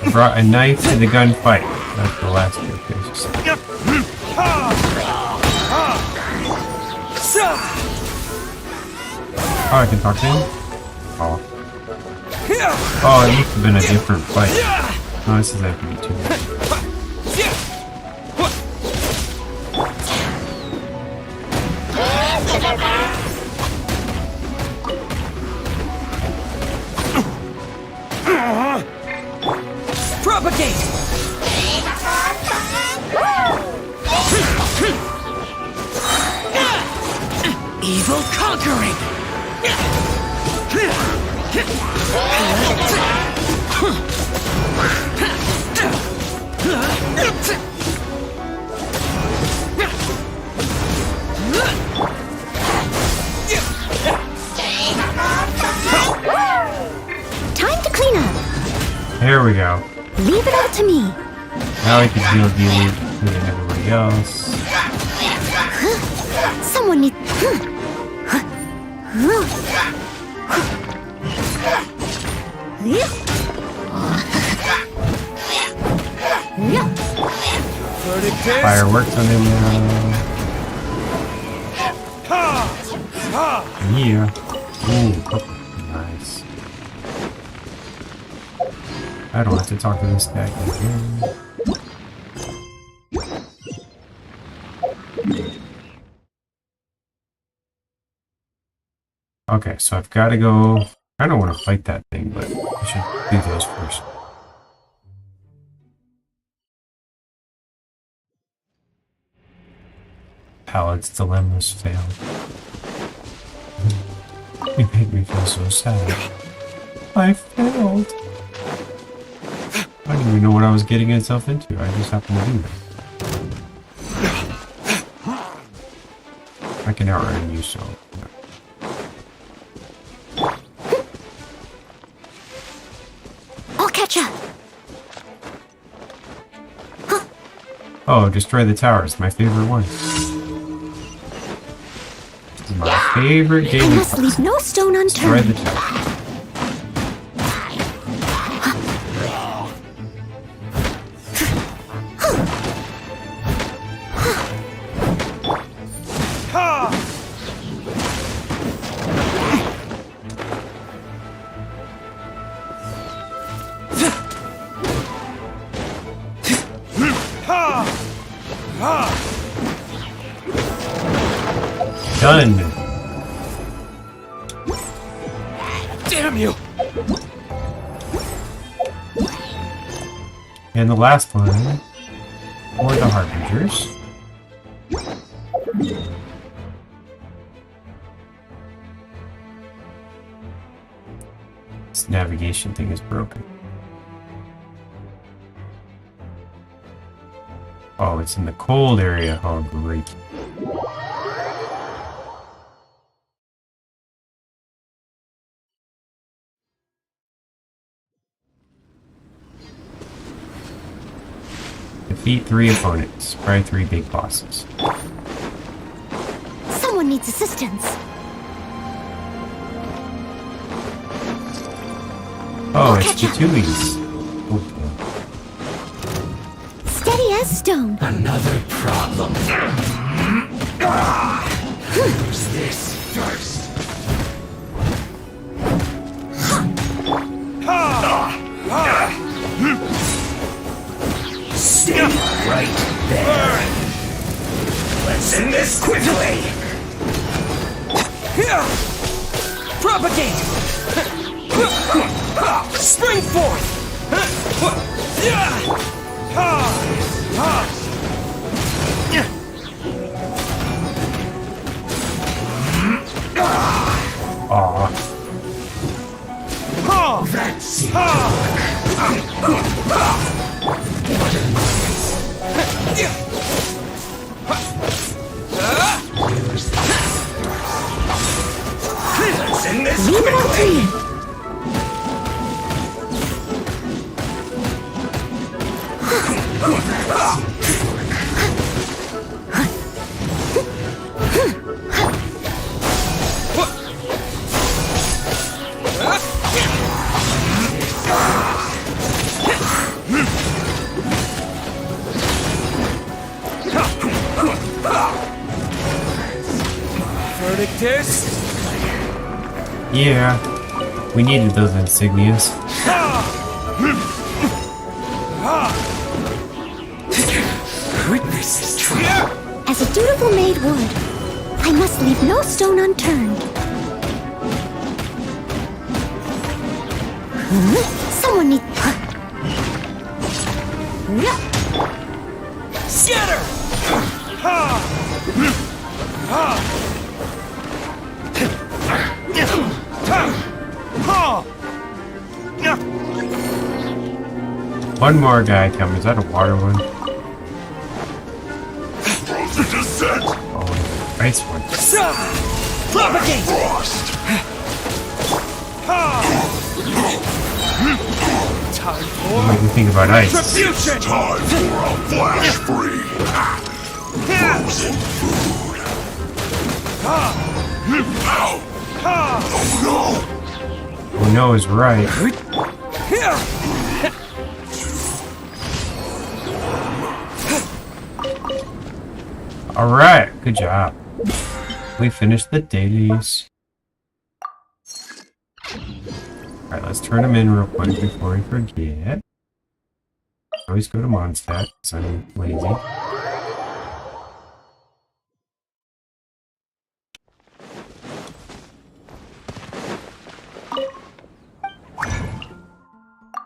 I brought a knife to the gunfight. That's the last two cases. Oh, I can talk to him? Oh. Oh, it must have been a different fight. Oh, this is actually too much.
Propagate!
grow conquering!
Time to clean up.
There we go.
Leave it all to me.
Now we can heal Dealing and everybody else.
Someone needs...
Fireworks on him now. Yeah. Ooh, nice. I don't have to talk to this guy again. Okay, so I've got to go. I don't want to fight that thing, but I should do those first. Palad's dilemmas failed. You made me feel so sad. I failed. I didn't even know what I was getting myself into. I just happened to do that. I can outrun you, so.
I'll catch up.
Oh, destroy the towers. My favorite one. This is my favorite
I
daily
must leave no stone
destroy
unturned.
the towers. Done.
Damn you!
And the last one for the Harbingers. This navigation thing is broken. Oh, it's in the cold area. Oh, great. Defeat 3 opponents. Try 3 big bosses.
Someone needs assistance.
Oh, it's the Tuies.
Steady as stone.
Another problem. Who's this first? Stay right there. Let's end this quickly. Propagate. Spring forth. That's it. Let's end this quickly. Verdict is?
Yeah, we needed those insignias.
This is true.
As a dutiful maid would, I must leave no stone unturned. Someone needs...
Scatter!
One more guy coming. Is that a water one? Oh, ice one.
Propagate!
What do you think about ice?
Time for a flash free. Frozen food.
Oh no is right. Alright, good job. We finished the dailies. Alright, let's turn them in real quick before we forget. Always go to Mondstadt because I'm lazy.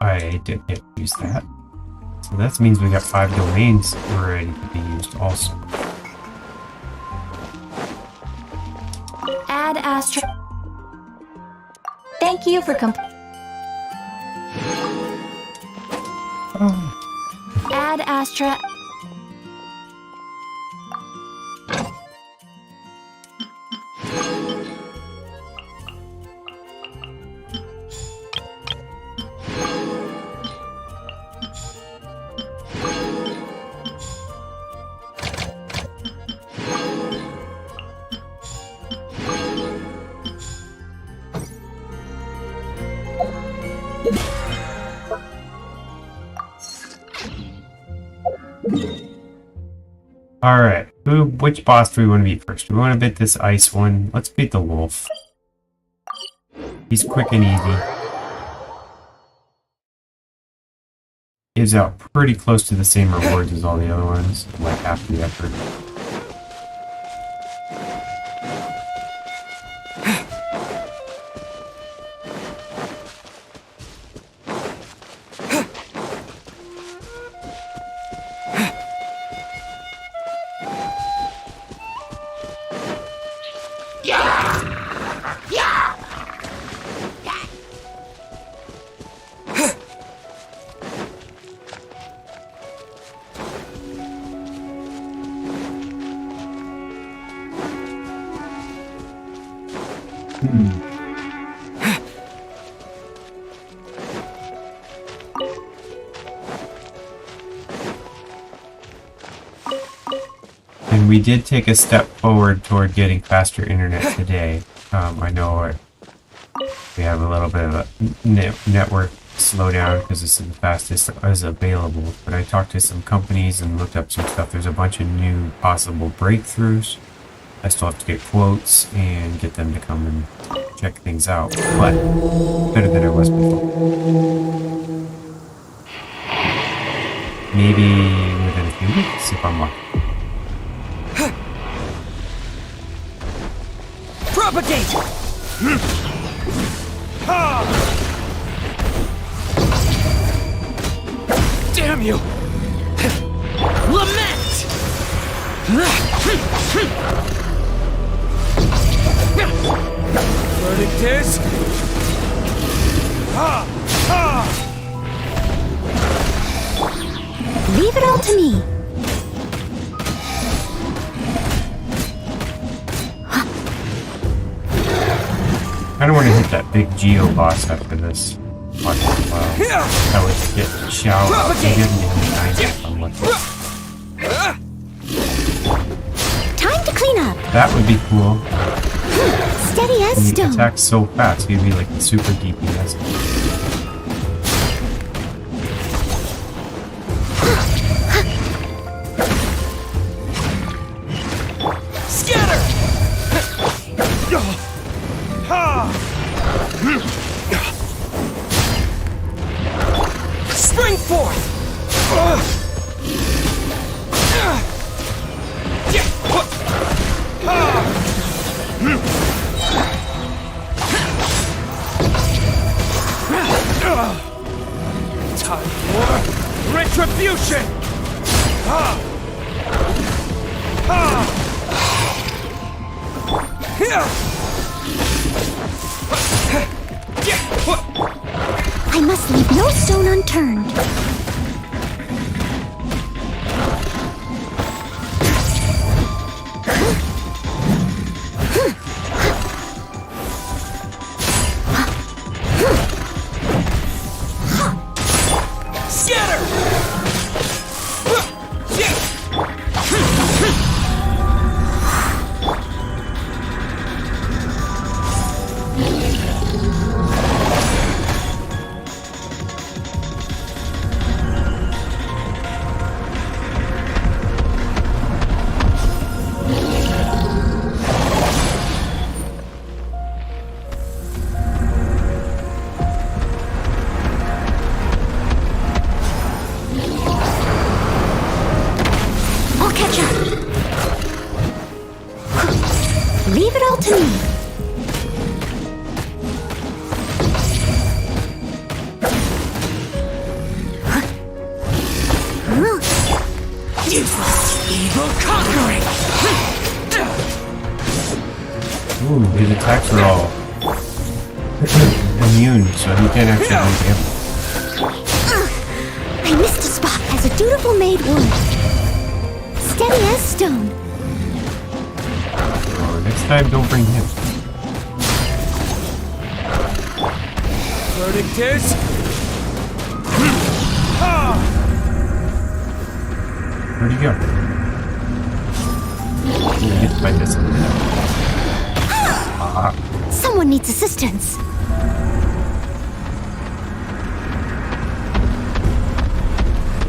I didn't use that. So that means we got 5 domains ready to be used also.
Add Astra. Thank you for Add Astra.
Alright, which boss do we want to beat first? We want to beat this ice one. Let's beat the wolf. He's quick and easy. Gives out pretty close to the same rewards as all the other ones, like half the effort. And we did take a step forward toward getting faster internet today. I know we have a little bit of a network slowdown because this is the fastest as available, but I talked to some companies and looked up some stuff. There's a bunch of new possible breakthroughs. I still have to get quotes and get them to come and check things out, but better than it was before. Maybe within a few weeks if I'm lucky.
Propagate! Damn you! Lament! Verdict is...
Leave it all to me.
I don't want to hit that big Geo boss after this. Watch it a while. That would get Xiao up and give me I'm lucky.
Time to clean up.
That would be cool.
Steady as
He
stone.
attacks so fast, he'd be like the super DPS.
Scatter! Spring forth! Time for retribution!
I must leave no stone unturned. Leave it all to me.
Evil conquering!
Ooh, his attacks are all immune, so he can't actually do damage.
I missed a spot as a dutiful maid would. Steady as stone.
Oh, next time, don't bring him.
Verdict is...
Where'd he go? Ooh, we get to fight this.
Someone needs assistance.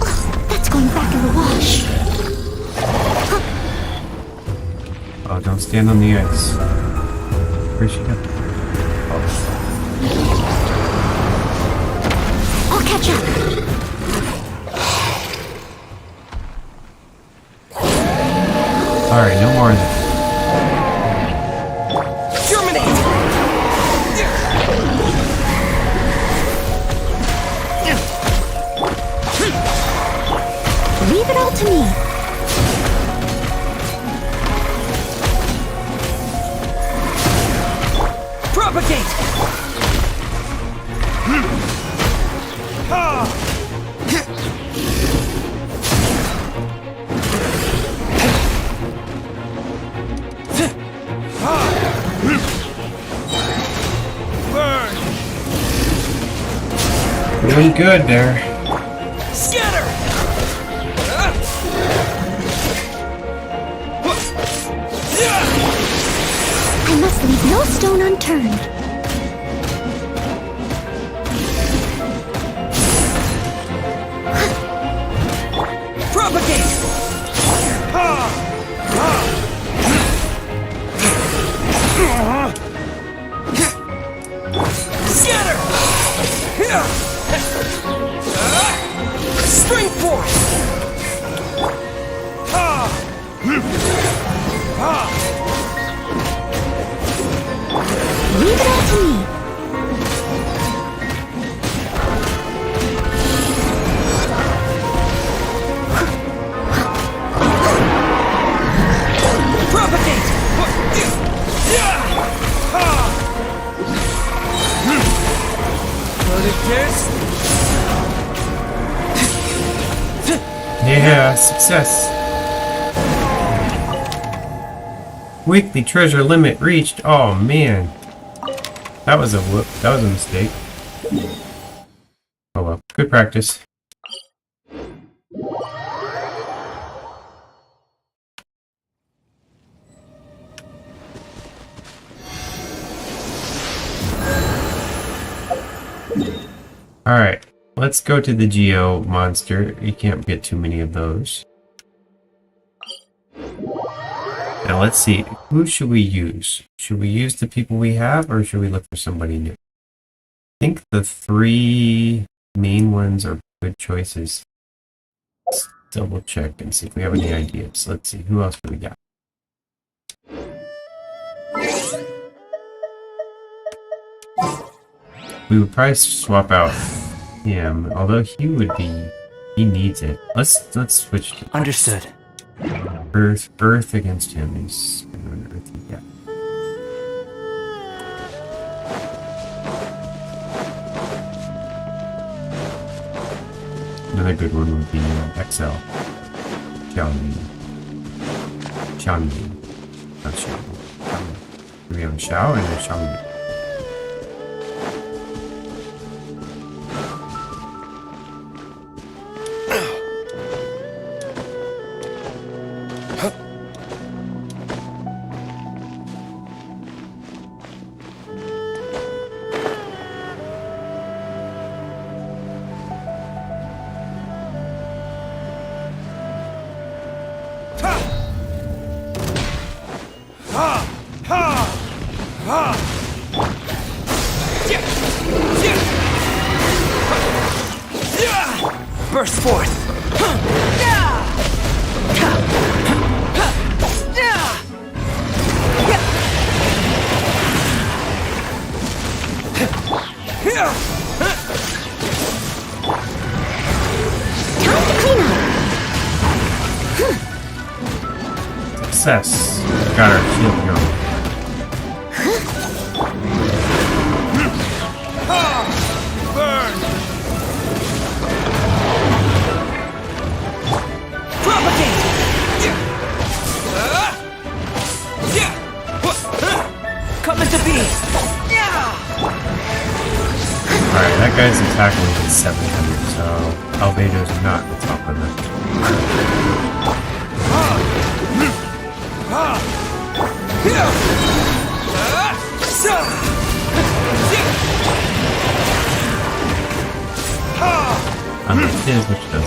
Oh, that's going back in the wash.
Oh, don't stand on the ice. Where's she go?
I'll catch up.
Alright, no more of this.
Germinate!
Leave it all to me.
Propagate!
Doing good there.
Scatter!
I must leave no stone unturned.
Propagate! Scatter! String force!
Leave it all to me.
Propagate!
Yeah, success. Weekly treasure limit reached. Oh man. That was a whoop. That was a mistake. Oh well. Good practice. Alright. Let's go to the Geo monster. You can't get too many of those. Now let's see. Who should we use? Should we use the people we have, or should we look for somebody new? I think the three main ones are good choices. Let's double check and see if we have any ideas. Let's see. Who else do we got? We would probably swap out him, although he needs it. Let's switch to
Understood.
Earth against him is Earth, yeah. Another good one would be XL. Xiaomi. Not Xiaomi. We have a Xiao and a Xiaomi.
Burst forth!
Success. Got our shield going.
Burn! Propagate! Come into being!
Alright, that guy's attack weight is 700, so Albedo's not the top of that. Unlike his, which does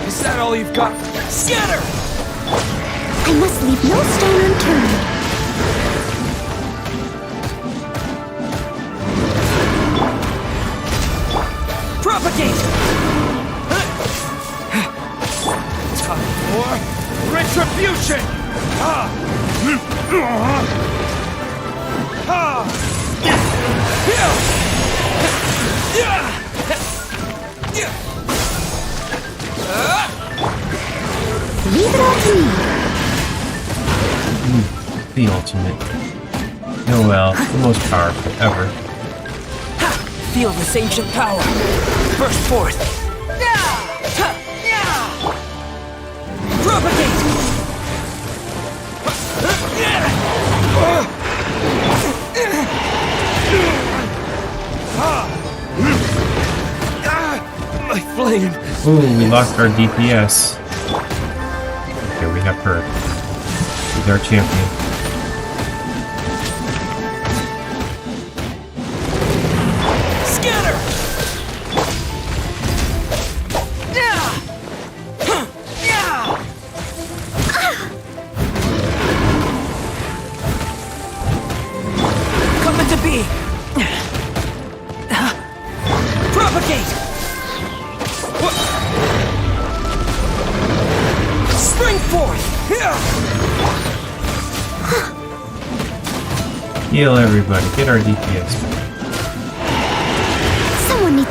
Is that all you've got? Scatter!
I must leave no stone unturned.
Propagate! Time for retribution!
Leave it all to me.
the ultimate. Noel, the most powerful ever.
Feel this ancient power. Burst forth. Propagate! My flame.
Ooh, we lost our DPS. Okay, we have her. She's our champion.
Scatter! Come into being. Propagate! Spring forth!
Heal everybody. Get our DPS.
Someone needs...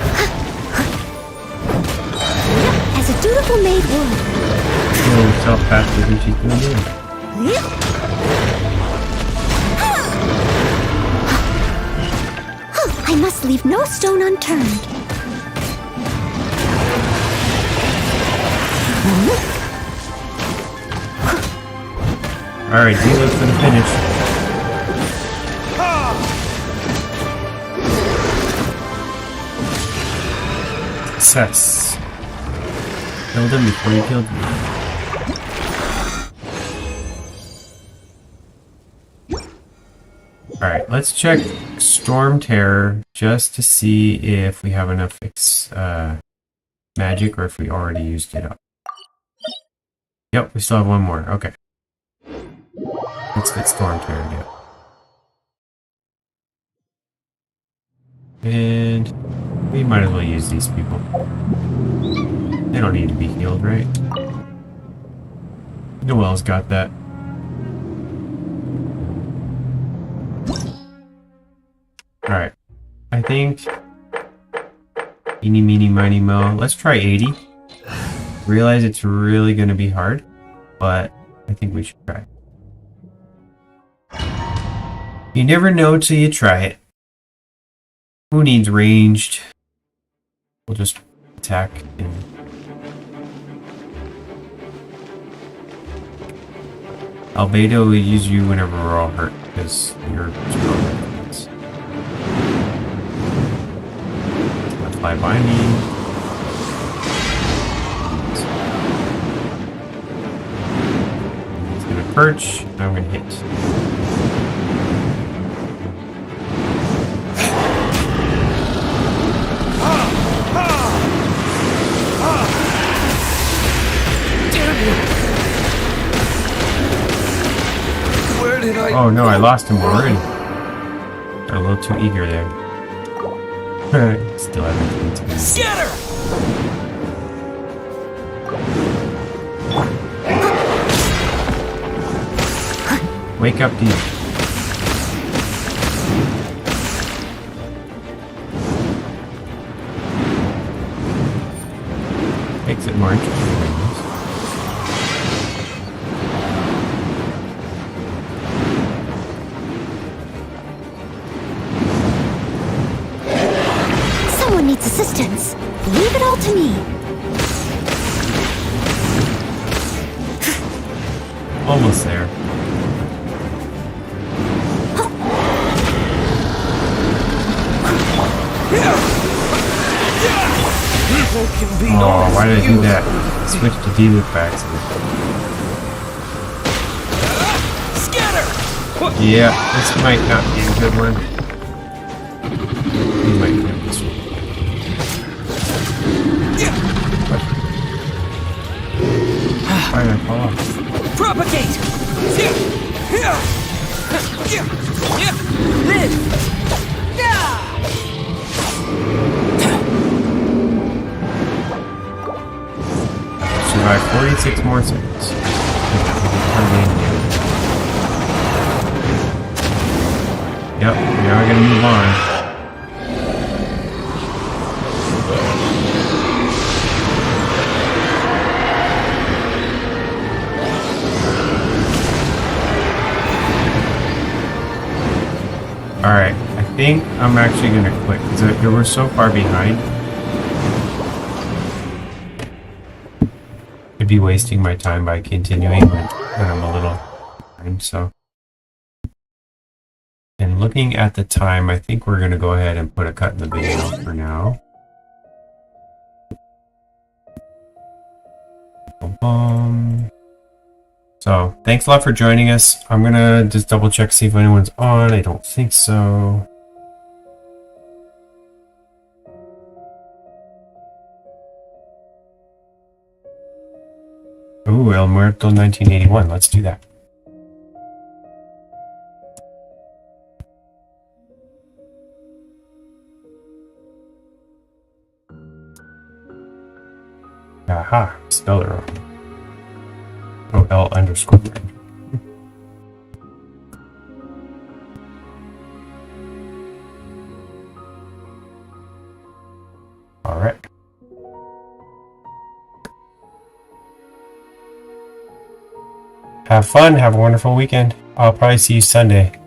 As a dutiful maid would.
Heal yourself faster than she's doing it.
I must leave no stone unturned.
Alright, deal for the finish. Success. Killed him before he killed me. Alright, let's check Stormterror just to see if we have enough magic or if we already used it up. Yep, we still have one more. Okay. Let's get Stormterror down. And we might as well use these people. They don't need to be healed, right? Noel's got that. Alright. I think... Eeny, meeny, miny, mo. Let's try 80. Realize it's really going to be hard, but I think we should try. You never know till you try it. Who needs ranged? We'll just attack and Albedo will use you whenever we're all hurt because you're strong. Let's fly by me. He's gonna perch. I'm gonna hit. Oh no, I lost him already. Got a little too eager there. Still haven't to
Scatter!
Wake up, dude. Makes it more interesting.
Needs assistance. Leave it all to me.
Almost there. Oh, why did I do that? Switch to D-Loop by accident. Yeah, this might not be a good one. He might get this one. Why did I fall off?
Propagate!
Survive 46 more seconds. Yep, now I gotta move on. Alright, I think I'm actually going to quit because we're so far behind. I'd be wasting my time by continuing when I'm a little behind, so. And looking at the time, I think we're going to go ahead and put a cut in the video for now. So, thanks a lot for joining us. I'm gonna just double check, see if anyone's on. I don't think so. Ooh, El Muerto 1981. Let's do that. Aha, spelled it wrong. Oh, L_. All right. Have fun. Have a wonderful weekend. I'll probably see you Sunday.